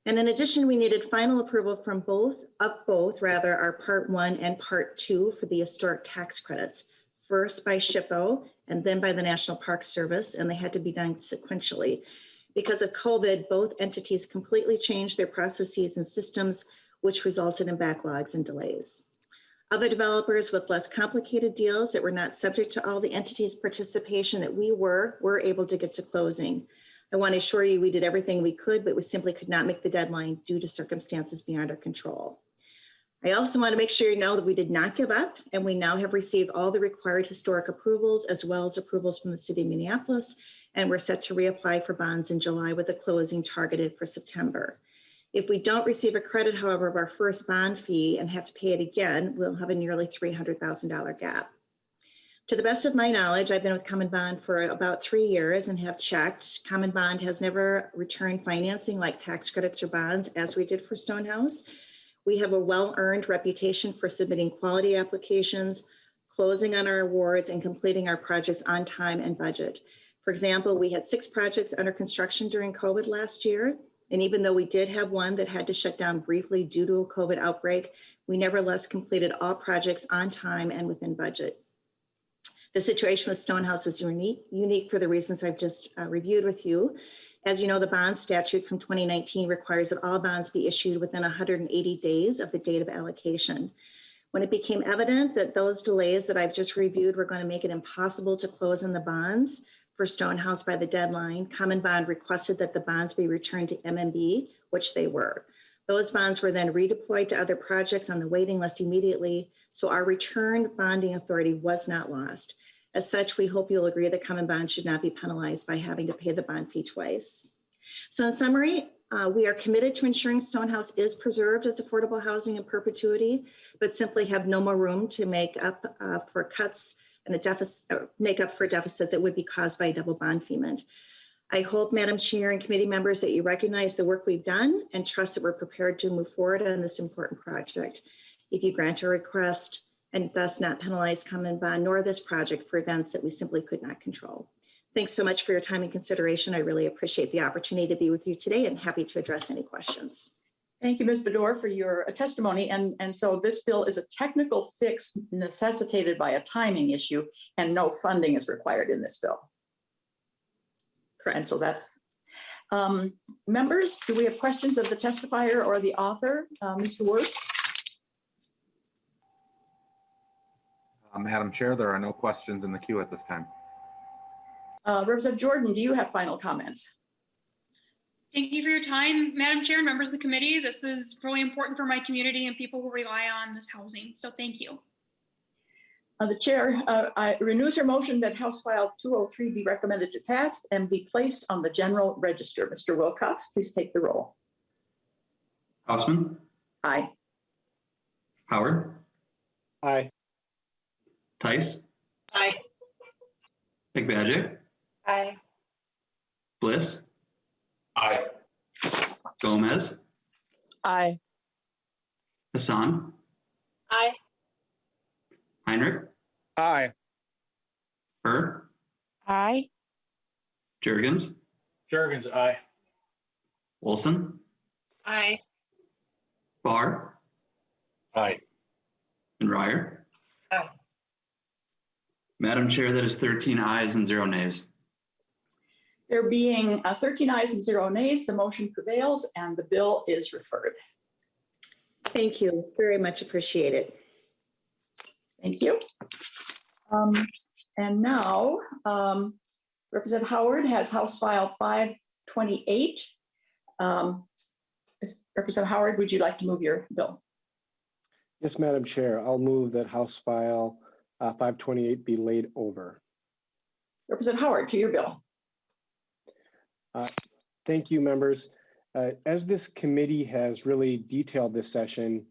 And in addition, we needed final approval from both our Part 1 and Part 2 for the historic tax credits, first by SHPO and then by the National Park Service, and they had to be done sequentially. Because of COVID, both entities completely changed their processes and systems, which resulted in backlogs and delays. Other developers with less complicated deals that were not subject to all the entities' participation that we were able to get to closing. I want to assure you we did everything we could, but we simply could not make the deadline due to circumstances beyond our control. I also want to make sure you know that we did not give up, and we now have received all the required historic approvals as well as approvals from the city of Minneapolis, and we're set to reapply for bonds in July with a closing targeted for September. If we don't receive a credit, however, of our first bond fee and have to pay it again, we'll have a nearly $300,000 gap. To the best of my knowledge, I've been with Common Bond for about 3 years and have checked. Common Bond has never returned financing like tax credits or bonds as we did for Stonehouse. We have a well-earned reputation for submitting quality applications, closing on our awards, and completing our projects on time and budget. For example, we had 6 projects under construction during COVID last year. And even though we did have one that had to shut down briefly due to a COVID outbreak, we nevertheless completed all projects on time and within budget. The situation with Stonehouse is unique for the reasons I've just reviewed with you. As you know, the bond statute from 2019 requires that all bonds be issued within 180 days of the date of allocation. When it became evident that those delays that I've just reviewed were going to make it impossible to close on the bonds for Stonehouse by the deadline, Common Bond requested that the bonds be returned to MMB, which they were. Those bonds were then redeployed to other projects on the waiting list immediately, so our returned bonding authority was not lost. As such, we hope you'll agree that Common Bond should not be penalized by having to pay the bond fee twice. So in summary, we are committed to ensuring Stonehouse is preserved as affordable housing in perpetuity, but simply have no more room to make up for cuts and a deficit, make up for a deficit that would be caused by a double bond payment. I hope, Madam Chair and committee members, that you recognize the work we've done and trust that we're prepared to move forward on this important project. If you grant our request and thus not penalize Common Bond nor this project for events that we simply could not control. Thanks so much for your time and consideration. I really appreciate the opportunity to be with you today and happy to address any questions. Thank you, Ms. Bedore, for your testimony. And so this bill is a technical fix necessitated by a timing issue, and no funding is required in this bill. Correct. And so that's, members, do we have questions of the testifier or the author? Mr. Ward? Madam Chair, there are no questions in the queue at this time. Representative Jordan, do you have final comments? Thank you for your time, Madam Chair and members of the committee. This is really important for my community and people who rely on this housing. So thank you. The chair renews her motion that House File 203 be recommended to pass and be placed on the general register. Mr. Wilcox, please take the roll. Hausman, Aye. Howard, Aye. Tice, Aye. McBadgett, Aye. Bliss, Aye. Gomez, Aye. Hassan, Aye. Heinrich, Aye. Burr, Aye. Jurgens, Jurgens, aye. Olson, Aye. Barr, Aye. and Ryer. Aye. Madam Chair, that is 13 ayes and 0 nays. There being 13 ayes and 0 nays, the motion prevails and the bill is referred. Thank you, very much appreciate it. Thank you. And now, Representative Howard has House File 528. Representative Howard, would you like to move your bill? Yes, Madam Chair, I'll move that House File 528 be laid over. Representative Howard, to your bill. Thank you, members. As this committee has really detailed this session,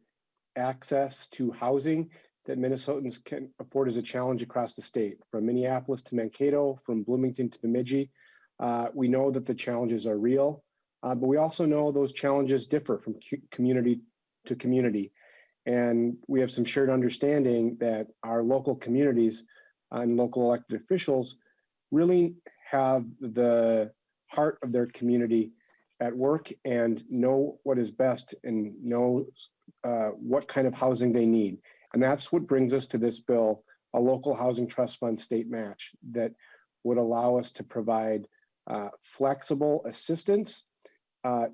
access to housing that Minnesotans can afford is a challenge across the state, from Minneapolis to Mankato, from Bloomington to Bemidji. We know that the challenges are real, but we also know those challenges differ from community to community. And we have some shared understanding that our local communities and local elected officials really have the heart of their community at work and know what is best and know what kind of housing they need. And that's what brings us to this bill, a local housing trust fund state match that would allow us to provide flexible assistance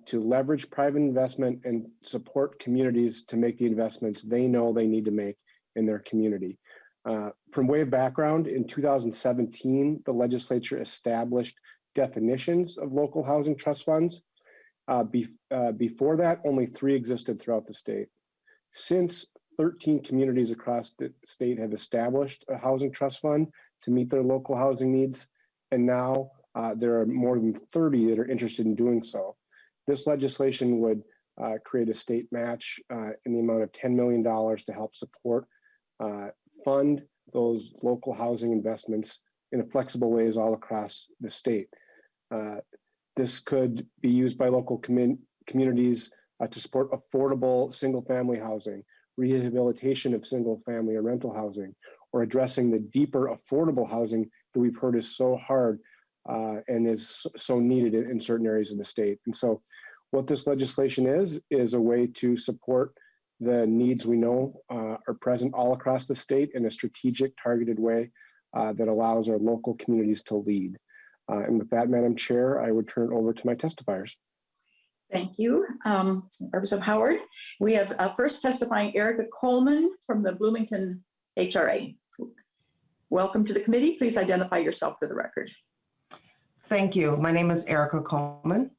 to leverage private investment and support communities to make the investments they know they need to make in their community. From way of background, in 2017, the legislature established definitions of local housing trust funds. Before that, only 3 existed throughout the state. Since 13 communities across the state have established a housing trust fund to meet their local housing needs, and now there are more than 30 that are interested in doing so. This legislation would create a state match in the amount of $10 million to help support, fund those local housing investments in a flexible ways all across the state. This could be used by local communities to support affordable single-family housing, rehabilitation of single-family or rental housing, or addressing the deeper affordable housing that we've heard is so hard and is so needed in certain areas of the state. And so what this legislation is a way to support the needs we know are present all across the state in a strategic, targeted way that allows our local communities to lead. And with that, Madam Chair, I would turn it over to my testifiers. Thank you, Representative Howard. We have first testifying Erica Coleman from the Bloomington HRA. Welcome to the committee. Please identify yourself for the record. Thank you. My name is Erica Coleman.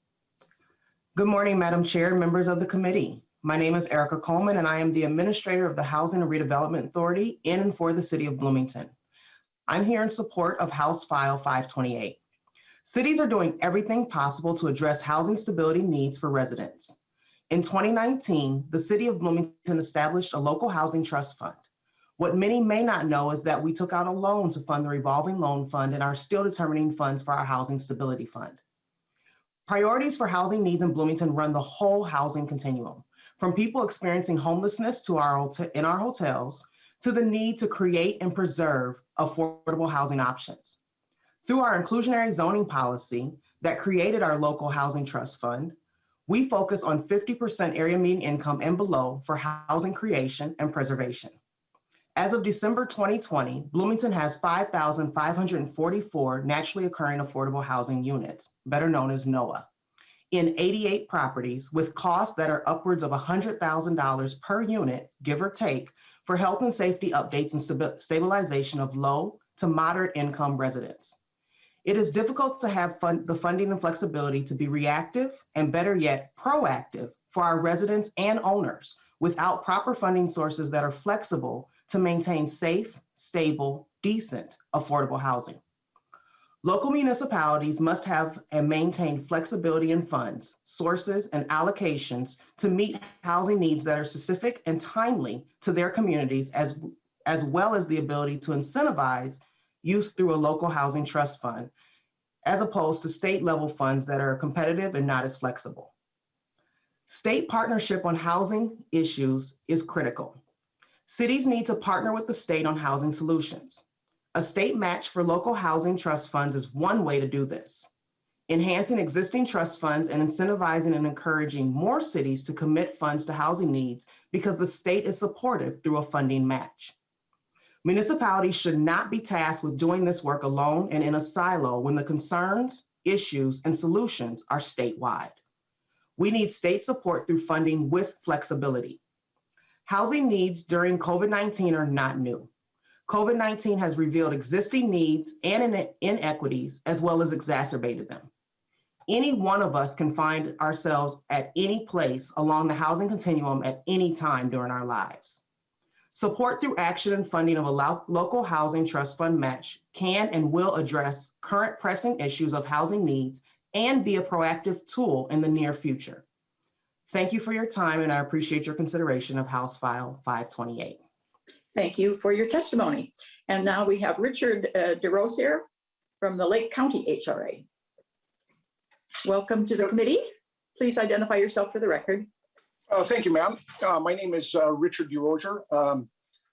Good morning, Madam Chair and members of the committee. My name is Erica Coleman, and I am the administrator of the Housing and Redevelopment Authority in and for the city of Bloomington. I'm here in support of House File 528. Cities are doing everything possible to address housing stability needs for residents. In 2019, the city of Bloomington established a local housing trust fund. What many may not know is that we took out a loan to fund the revolving loan fund and are still determining funds for our housing stability fund. Priorities for housing needs in Bloomington run the whole housing continuum, from people experiencing homelessness in our hotels to the need to create and preserve affordable housing options. Through our inclusionary zoning policy that created our local housing trust fund, we focus on 50% area median income and below for housing creation and preservation. As of December 2020, Bloomington has 5,544 naturally occurring affordable housing units, better known as NOAA, in 88 properties with costs that are upwards of $100,000 per unit, give or take, for health and safety updates and stabilization of low to moderate income residents. It is difficult to have the funding and flexibility to be reactive and, better yet, proactive for our residents and owners without proper funding sources that are flexible to maintain safe, stable, decent, affordable housing. Local municipalities must have and maintain flexibility in funds, sources, and allocations to meet housing needs that are specific and timely to their communities, as well as the ability to incentivize use through a local housing trust fund, as opposed to state-level funds that are competitive and not as flexible. State partnership on housing issues is critical. Cities need to partner with the state on housing solutions. A state match for local housing trust funds is one way to do this. Enhancing existing trust funds and incentivizing and encouraging more cities to commit funds to housing needs because the state is supportive through a funding match. Municipalities should not be tasked with doing this work alone and in a silo when the concerns, issues, and solutions are statewide. We need state support through funding with flexibility. Housing needs during COVID-19 are not new. COVID-19 has revealed existing needs and inequities as well as exacerbated them. Any one of us can find ourselves at any place along the housing continuum at any time during our lives. Support through action and funding of a local housing trust fund match can and will address current pressing issues of housing needs and be a proactive tool in the near future. Thank you for your time, and I appreciate your consideration of House File 528. Thank you for your testimony. And now we have Richard DeRosier from the Lake County HRA. Welcome to the committee. Please identify yourself for the record. Thank you, ma'am. My name is Richard DeRozier.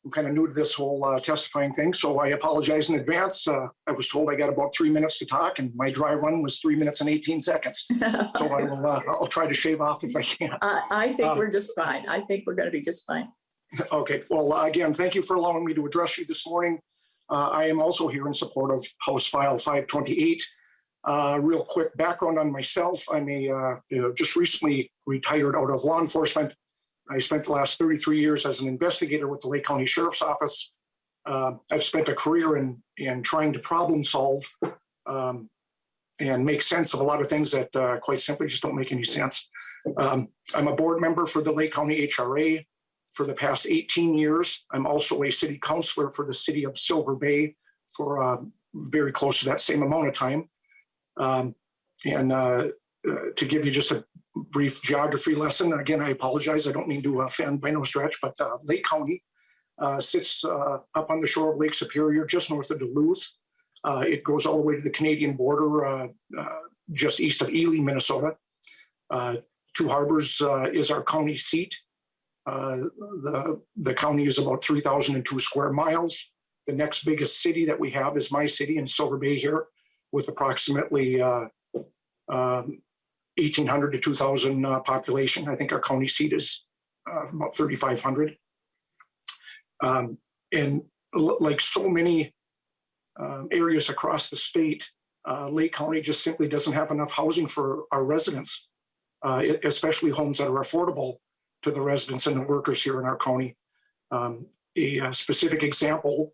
I'm kind of new to this whole testifying thing, so I apologize in advance. I was told I got about 3 minutes to talk, and my dry run was 3 minutes and 18 seconds. So I'll try to shave off if I can. I think we're just fine. I think we're going to be just fine. Okay. Well, again, thank you for allowing me to address you this morning. I am also here in support of House File 528. Real quick background on myself. I'm just recently retired out of law enforcement. I spent the last 33 years as an investigator with the Lake County Sheriff's Office. I've spent a career in trying to problem solve and make sense of a lot of things that quite simply just don't make any sense. I'm a board member for the Lake County HRA for the past 18 years. I'm also a city councilor for the city of Silver Bay for very close to that same amount of time. To give you just a brief geography lesson, again, I apologize. I don't mean to offend by no stretch, but Lake County sits up on the shore of Lake Superior, just north of Duluth. It goes all the way to the Canadian border, just east of Ely, Minnesota. Two Harbors is our county seat. The county is about 3,002 square miles. The next biggest city that we have is my city in Silver Bay here, with approximately 1,800 to 2,000 population. I think our county seat is about 3,500. And like so many areas across the state, Lake County just simply doesn't have enough housing for our residents, especially homes that are affordable to the residents and the workers here in our county. A specific example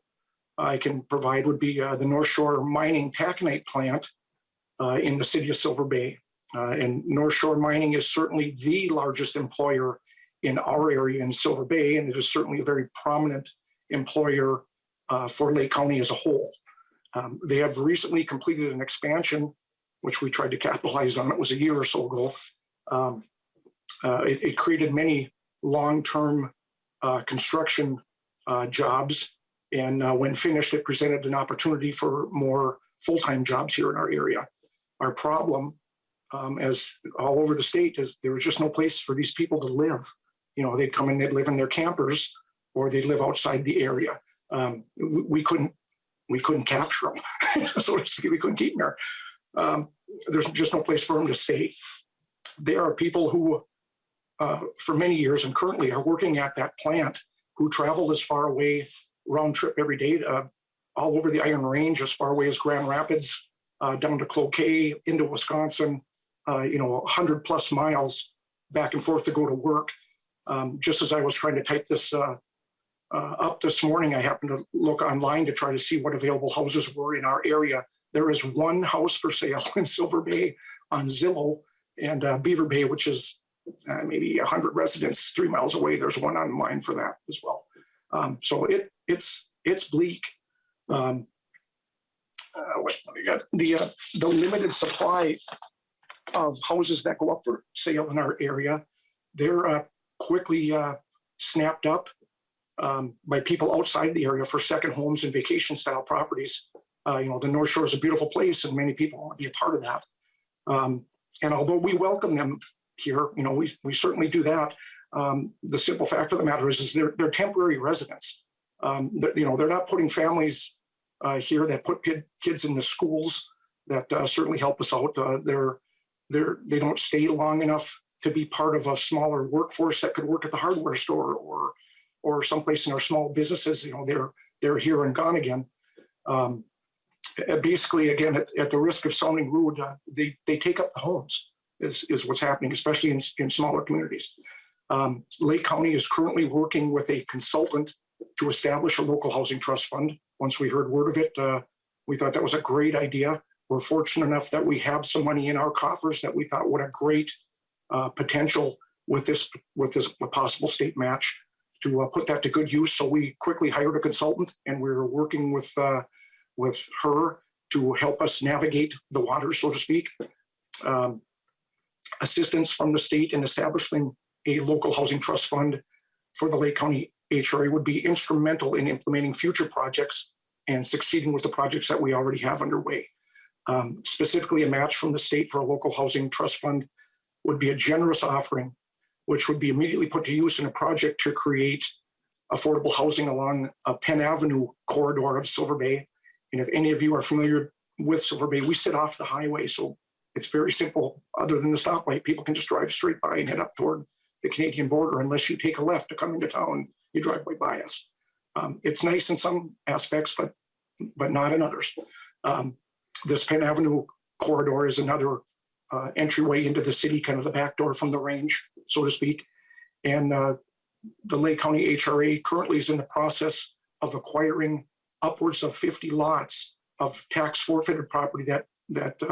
I can provide would be the North Shore Mining Taconite plant in the city of Silver Bay. And North Shore Mining is certainly the largest employer in our area in Silver Bay, and it is certainly a very prominent employer for Lake County as a whole. They have recently completed an expansion, which we tried to capitalize on. It was a year or so ago. It created many long-term construction jobs. And when finished, it presented an opportunity for more full-time jobs here in our area. Our problem, as all over the state, is there was just no place for these people to live. You know, they'd come in, they'd live in their campers, or they'd live outside the area. We couldn't capture them, so to speak. We couldn't keep them there. There's just no place for them to stay. There are people who, for many years and currently are working at that plant, who travel as far away, round trip every day, all over the Iron Range, as far away as Grand Rapids, down to Cloquet, into Wisconsin, 100 plus miles back and forth to go to work. Just as I was trying to type this up this morning, I happened to look online to try to see what available houses were in our area. There is one house for sale in Silver Bay on Zillow, and Beaver Bay, which is maybe 100 residents 3 miles away. There's one online for that as well. So it's bleak. The limited supply of houses that go up for sale in our area, they're quickly snapped up by people outside the area for second homes and vacation style properties. The North Shore is a beautiful place, and many people want to be a part of that. And although we welcome them here, we certainly do that. The simple fact of the matter is they're temporary residents. They're not putting families here that put kids in the schools that certainly help us out. They don't stay long enough to be part of a smaller workforce that could work at the hardware store or someplace in our small businesses. They're here and gone again. Basically, again, at the risk of sounding rude, they take up the homes is what's happening, especially in smaller communities. Lake County is currently working with a consultant to establish a local housing trust fund. Once we heard word of it, we thought that was a great idea. We're fortunate enough that we have some money in our coffers that we thought what a great potential with this possible state match to put that to good use. So we quickly hired a consultant, and we're working with her to help us navigate the waters, so to speak. Assistance from the state in establishing a local housing trust fund for the Lake County HRA would be instrumental in implementing future projects and succeeding with the projects that we already have underway. Specifically, a match from the state for a local housing trust fund would be a generous offering which would be immediately put to use in a project to create affordable housing along a Penn Avenue corridor of Silver Bay. And if any of you are familiar with Silver Bay, we sit off the highway, so it's very simple. Other than the stoplight, people can just drive straight by and head up toward the Canadian border. Unless you take a left to come into town, you drive right by us. It's nice in some aspects, but not in others. This Penn Avenue corridor is another entryway into the city, kind of the back door from the range, so to speak. And the Lake County HRA currently is in the process of acquiring upwards of 50 lots of tax forfeited property that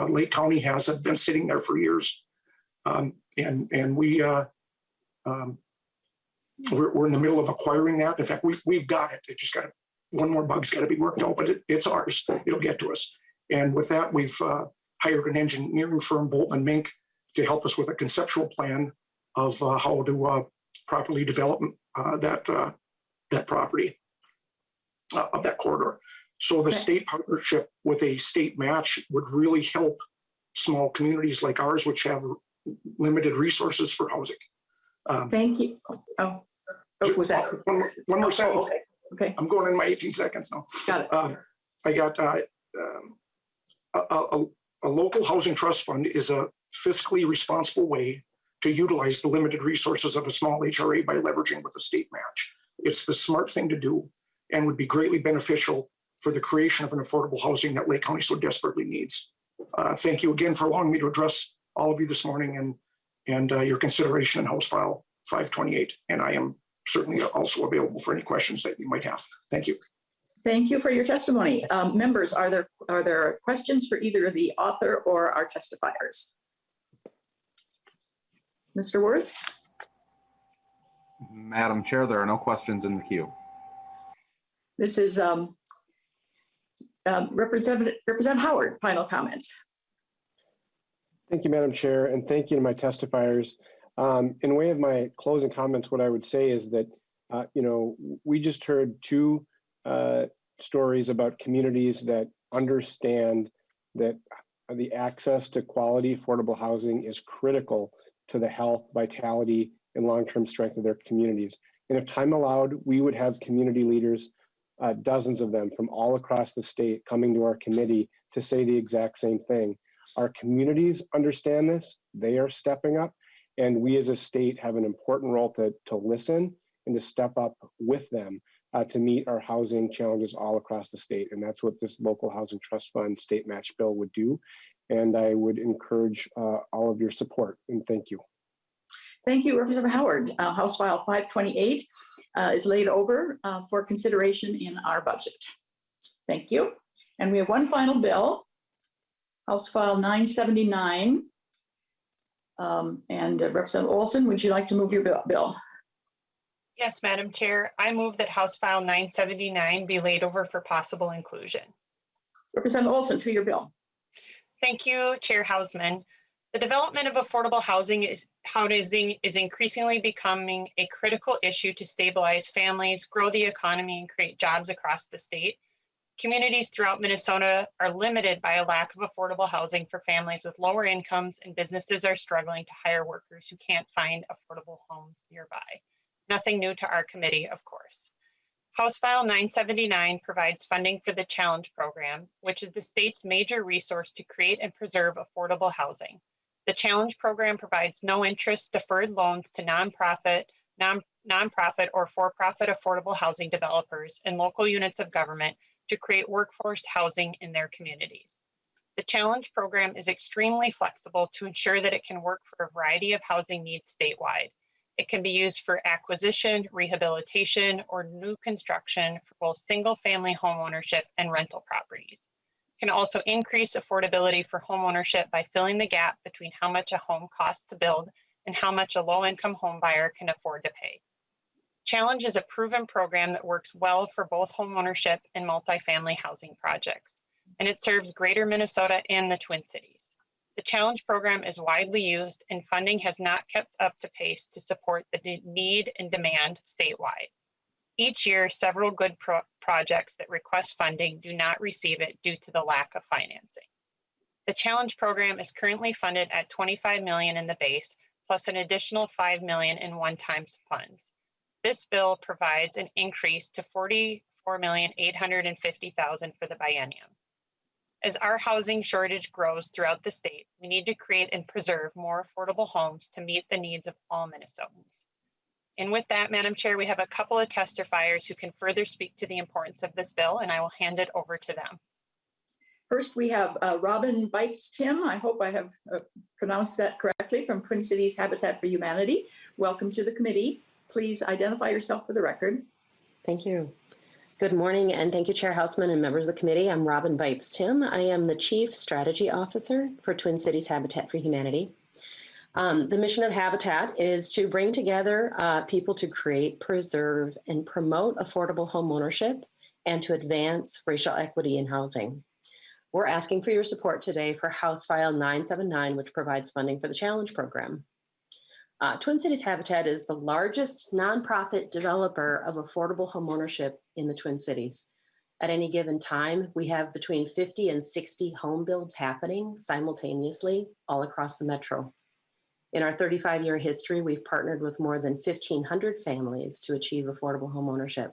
Lake County has that have been sitting there for years. And we're in the middle of acquiring that. In fact, we've got it. It just got one more bug's got to be worked out, but it's ours. It'll get to us. And with that, we've hired an engineering firm, Bolton & Mink, to help us with a conceptual plan of how to properly develop that property of that corridor. So the state partnership with a state match would really help small communities like ours, which have limited resources for housing. Thank you. Oh, was that one more sentence? Okay. I'm going in my 18 seconds now. Got it. I got a local housing trust fund is a fiscally responsible way to utilize the limited resources of a small HRA by leveraging with a state match. It's the smart thing to do and would be greatly beneficial for the creation of an affordable housing that Lake County so desperately needs. Thank you again for allowing me to address all of you this morning and your consideration in House File 528. And I am certainly also available for any questions that you might have. Thank you. Thank you for your testimony. Members, are there questions for either the author or our testifiers? Mr. Worth? Madam Chair, there are no questions in the queue. This is Representative Howard, final comments. Thank you, Madam Chair, and thank you to my testifiers. In way of my closing comments, what I would say is that, we just heard two stories about communities that understand that the access to quality, affordable housing is critical to the health, vitality, and long-term strength of their communities. And if time allowed, we would have community leaders, dozens of them from all across the state, coming to our committee to say the exact same thing. Our communities understand this, they are stepping up, and we as a state have an important role to listen and to step up with them to meet our housing challenges all across the state. And that's what this local housing trust fund state match bill would do. And I would encourage all of your support, and thank you. Thank you, Representative Howard. House File 528 is laid over for consideration in our budget. Thank you. And we have one final bill, House File 979. And Representative Olson, would you like to move your bill? Yes, Madam Chair. I move that House File 979 be laid over for possible inclusion. Representative Olson, to your bill. Thank you, Chair Hausman. The development of affordable housing is increasingly becoming a critical issue to stabilize families, grow the economy, and create jobs across the state. Communities throughout Minnesota are limited by a lack of affordable housing for families with lower incomes, and businesses are struggling to hire workers who can't find affordable homes nearby. Nothing new to our committee, of course. House File 979 provides funding for the Challenge Program, which is the state's major resource to create and preserve affordable housing. The Challenge Program provides no interest deferred loans to nonprofit or for-profit affordable housing developers and local units of government to create workforce housing in their communities. The Challenge Program is extremely flexible to ensure that it can work for a variety of housing needs statewide. It can be used for acquisition, rehabilitation, or new construction for both single-family home ownership and rental properties. It can also increase affordability for home ownership by filling the gap between how much a home costs to build and how much a low-income home buyer can afford to pay. Challenge is a proven program that works well for both home ownership and multifamily housing projects, and it serves Greater Minnesota and the Twin Cities. The Challenge Program is widely used, and funding has not kept up to pace to support the need and demand statewide. Each year, several good projects that request funding do not receive it due to the lack of financing. The Challenge Program is currently funded at $25 million in the base, plus an additional $5 million in one-time funds. This bill provides an increase to $44,850,000 for the biennium. As our housing shortage grows throughout the state, we need to create and preserve more affordable homes to meet the needs of all Minnesotans. And with that, Madam Chair, we have a couple of testifiers who can further speak to the importance of this bill, and I will hand it over to them. First, we have Robin Bipes-Tim. I hope I have pronounced that correctly, from Twin Cities Habitat for Humanity. Welcome to the committee. Please identify yourself for the record. Thank you. Good morning, and thank you, Chair Hausman and members of the committee. I'm Robin Bipes-Tim. I am the Chief Strategy Officer for Twin Cities Habitat for Humanity. The mission of Habitat is to bring together people to create, preserve, and promote affordable home ownership and to advance racial equity in housing. We're asking for your support today for House File 979, which provides funding for the Challenge Program. Twin Cities Habitat is the largest nonprofit developer of affordable homeownership in the Twin Cities. At any given time, we have between 50 and 60 home builds happening simultaneously all across the metro. In our 35-year history, we've partnered with more than 1,500 families to achieve affordable homeownership.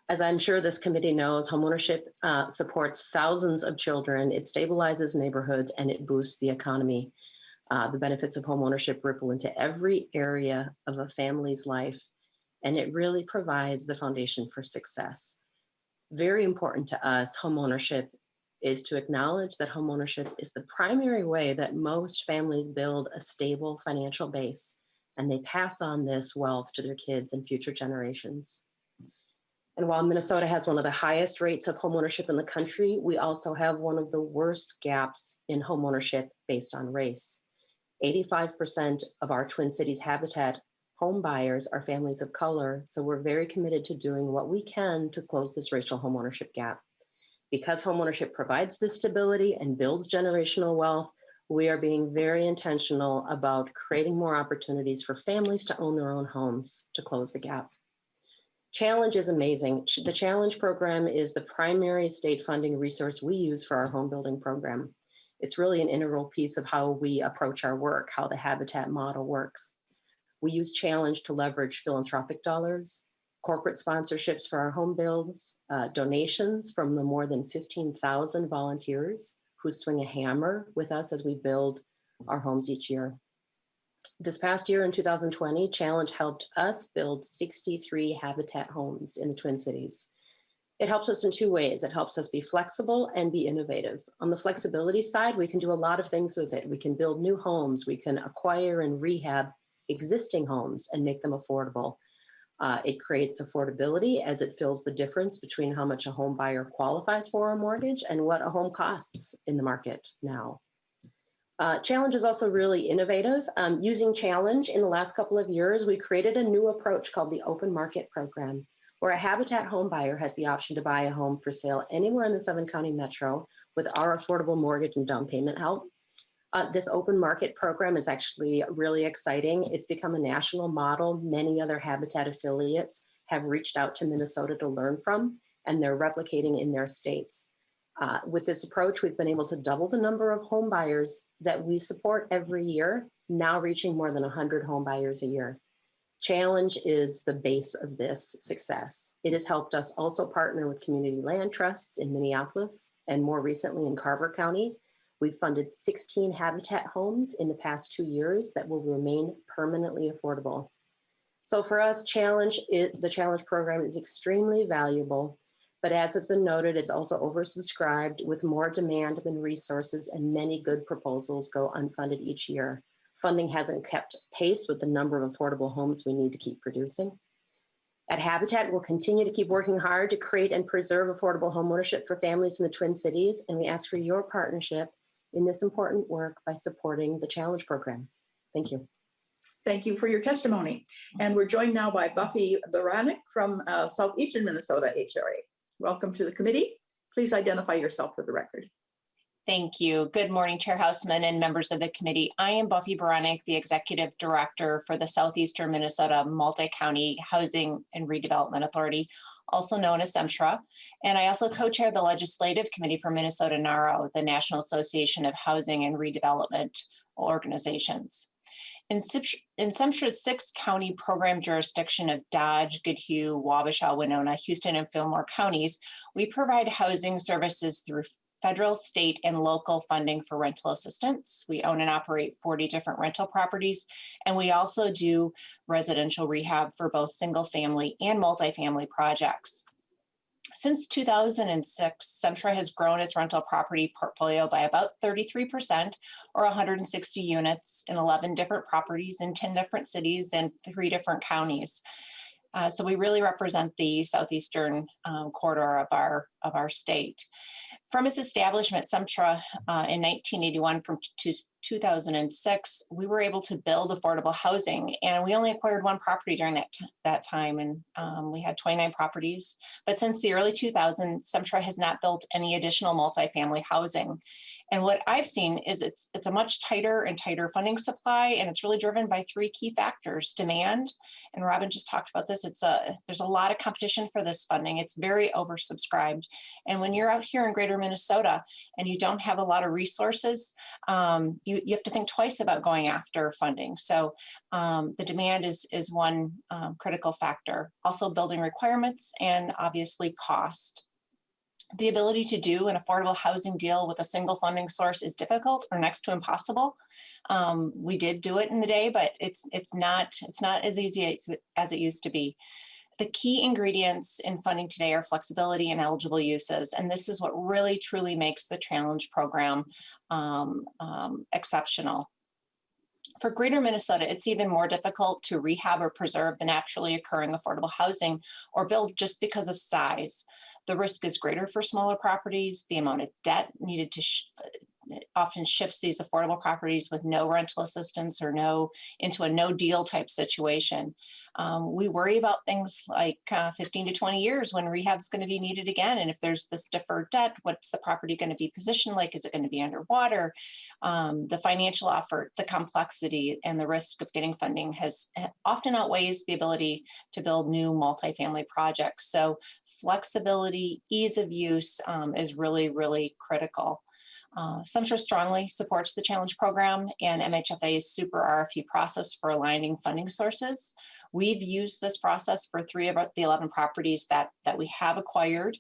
As I'm sure this committee knows, homeownership supports thousands of children, it stabilizes neighborhoods, and it boosts the economy. The benefits of homeownership ripple into every area of a family's life, and it really provides the foundation for success. Very important to us, homeownership is to acknowledge that homeownership is the primary way that most families build a stable financial base, and they pass on this wealth to their kids and future generations. And while Minnesota has one of the highest rates of homeownership in the country, we also have one of the worst gaps in homeownership based on race. 85% of our Twin Cities Habitat home buyers are families of color, so we're very committed to doing what we can to close this racial homeownership gap. Because homeownership provides this stability and builds generational wealth, we are being very intentional about creating more opportunities for families to own their own homes to close the gap. Challenge is amazing. The Challenge program is the primary state funding resource we use for our home building program. It's really an integral piece of how we approach our work, how the Habitat model works. We use Challenge to leverage philanthropic dollars, corporate sponsorships for our home builds, donations from the more than 15,000 volunteers who swing a hammer with us as we build our homes each year. This past year in 2020, Challenge helped us build 63 Habitat homes in the Twin Cities. It helps us in two ways. It helps us be flexible and be innovative. On the flexibility side, we can do a lot of things with it. We can build new homes. We can acquire and rehab existing homes and make them affordable. It creates affordability as it fills the difference between how much a home buyer qualifies for a mortgage and what a home costs in the market now. Challenge is also really innovative. Using Challenge in the last couple of years, we created a new approach called the Open Market Program, where a Habitat home buyer has the option to buy a home for sale anywhere in the 7-county metro with our affordable mortgage and down payment help. This open market program is actually really exciting. It's become a national model. Many other Habitat affiliates have reached out to Minnesota to learn from, and they're replicating in their states. With this approach, we've been able to double the number of home buyers that we support every year, now reaching more than 100 home buyers a year. Challenge is the base of this success. It has helped us also partner with community land trusts in Minneapolis and more recently in Carver County. We've funded 16 Habitat homes in the past 2 years that will remain permanently affordable. So for us, the Challenge program is extremely valuable, but as has been noted, it's also oversubscribed with more demand than resources, and many good proposals go unfunded each year. Funding hasn't kept pace with the number of affordable homes we need to keep producing. At Habitat, we'll continue to keep working hard to create and preserve affordable homeownership for families in the Twin Cities, and we ask for your partnership in this important work by supporting the Challenge program. Thank you. Thank you for your testimony. And we're joined now by Buffy Baranek from Southeastern Minnesota HRA. Welcome to the committee. Please identify yourself for the record. Thank you. Good morning, Chair Hausman and members of the committee. I am Buffy Baranek, the Executive Director for the Southeastern Minnesota Multi-County Housing and Redevelopment Authority, also known as SEMTRA. And I also co-chair the Legislative Committee for Minnesota NARO, the National Association of Housing and Redevelopment Organizations. In Semtra's 6-county program jurisdiction of Dodge, Goodhue, Wabasha, Winona, Houston, and Fillmore counties, we provide housing services through federal, state, and local funding for rental assistance. We own and operate 40 different rental properties, and we also do residential rehab for both single-family and multifamily projects. Since 2006, Semtra has grown its rental property portfolio by about 33%, or 160 units in 11 different properties in 10 different cities and 3 different counties. So we really represent the southeastern corridor of our state. From its establishment, Semtra in 1981 from 2006, we were able to build affordable housing, and we only acquired 1 property during that time, and we had 29 properties. But since the early 2000s, Semtra has not built any additional multifamily housing. And what I've seen is it's a much tighter and tighter funding supply, and it's really driven by 3 key factors: demand, and Robin just talked about this. There's a lot of competition for this funding. It's very oversubscribed, and when you're out here in Greater Minnesota and you don't have a lot of resources, you have to think twice about going after funding. So the demand is one critical factor. Also, building requirements and obviously cost. The ability to do an affordable housing deal with a single funding source is difficult or next to impossible. We did do it in the day, but it's not as easy as it used to be. The key ingredients in funding today are flexibility and eligible uses, and this is what really truly makes the challenge program exceptional. For Greater Minnesota, it's even more difficult to rehab or preserve the naturally occurring affordable housing or build just because of size. The risk is greater for smaller properties. The amount of debt needed to often shifts these affordable properties with no rental assistance or into a no deal type situation. We worry about things like 15 to 20 years when rehab is going to be needed again. And if there's this deferred debt, what's the property going to be positioned like? Is it going to be underwater? The financial effort, the complexity, and the risk of getting funding often outweighs the ability to build new multifamily projects. So flexibility, ease of use is really, really critical. Semtra strongly supports the Challenge Program and MHFA's super RFP process for aligning funding sources. We've used this process for 3 of the 11 properties that we have acquired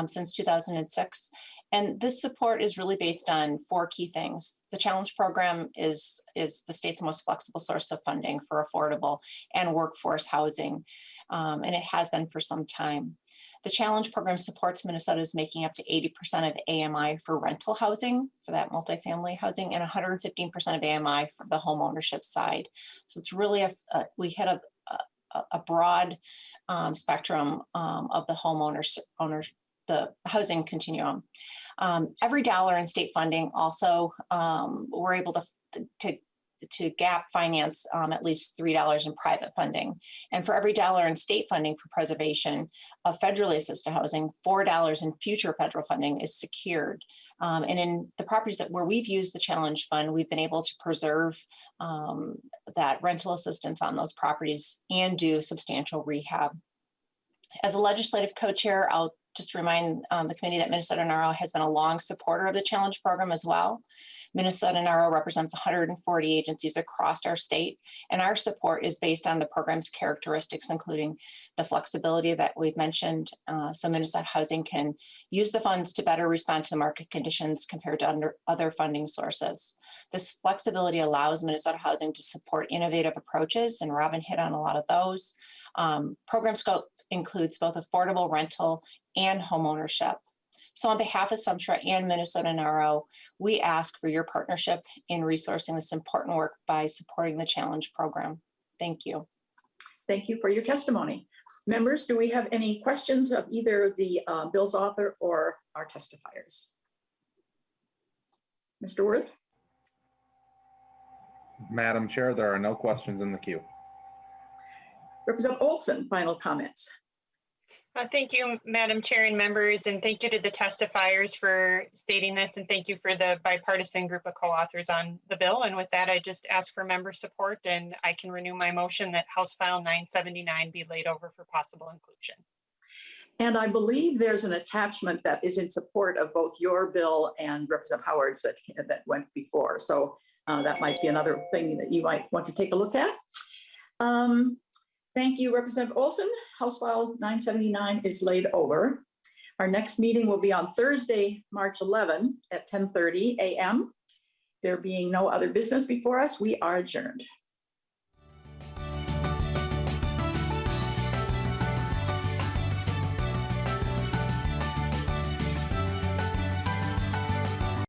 since 2006. And this support is really based on 4 key things. The Challenge Program is the state's most flexible source of funding for affordable and workforce housing, and it has been for some time. The Challenge Program supports Minnesota's making up to 80% of AMI for rental housing, for that multifamily housing, and 115% of AMI for the home ownership side. So it's really we hit a broad spectrum of the the housing continuum. Every dollar in state funding also, we're able to gap finance at least $3 in private funding. And for every dollar in state funding for preservation of federally assisted housing, $4 in future federal funding is secured. And in the properties where we've used the Challenge Fund, we've been able to preserve that rental assistance on those properties and do substantial rehab. As a legislative co-chair, I'll just remind the committee that Minnesota NARO has been a long supporter of the Challenge Program as well. Minnesota NARO represents 140 agencies across our state, and our support is based on the program's characteristics, including the flexibility that we've mentioned, so Minnesota Housing can use the funds to better respond to the market conditions compared to other funding sources. This flexibility allows Minnesota Housing to support innovative approaches, and Robin hit on a lot of those. Program scope includes both affordable rental and home ownership. So on behalf of Semtra and Minnesota NARO, we ask for your partnership in resourcing this important work by supporting the Challenge Program. Thank you. Thank you for your testimony. Members, do we have any questions of either the bill's author or our testifiers? Mr. Worth? Madam Chair, there are no questions in the queue. Representative Olson, final comments. Thank you, Madam Chair and members, and thank you to the testifiers for stating this, and thank you for the bipartisan group of co-authors on the bill. And with that, I just ask for member support, and I can renew my motion that House File 979 be laid over for possible inclusion. And I believe there's an attachment that is in support of both your bill and Representative Howard's that went before. So that might be another thing that you might want to take a look at. Thank you, Representative Olson. House File 979 is laid over. Our next meeting will be on Thursday, March 11 at 10:30 a.m. There being no other business before us, we are adjourned.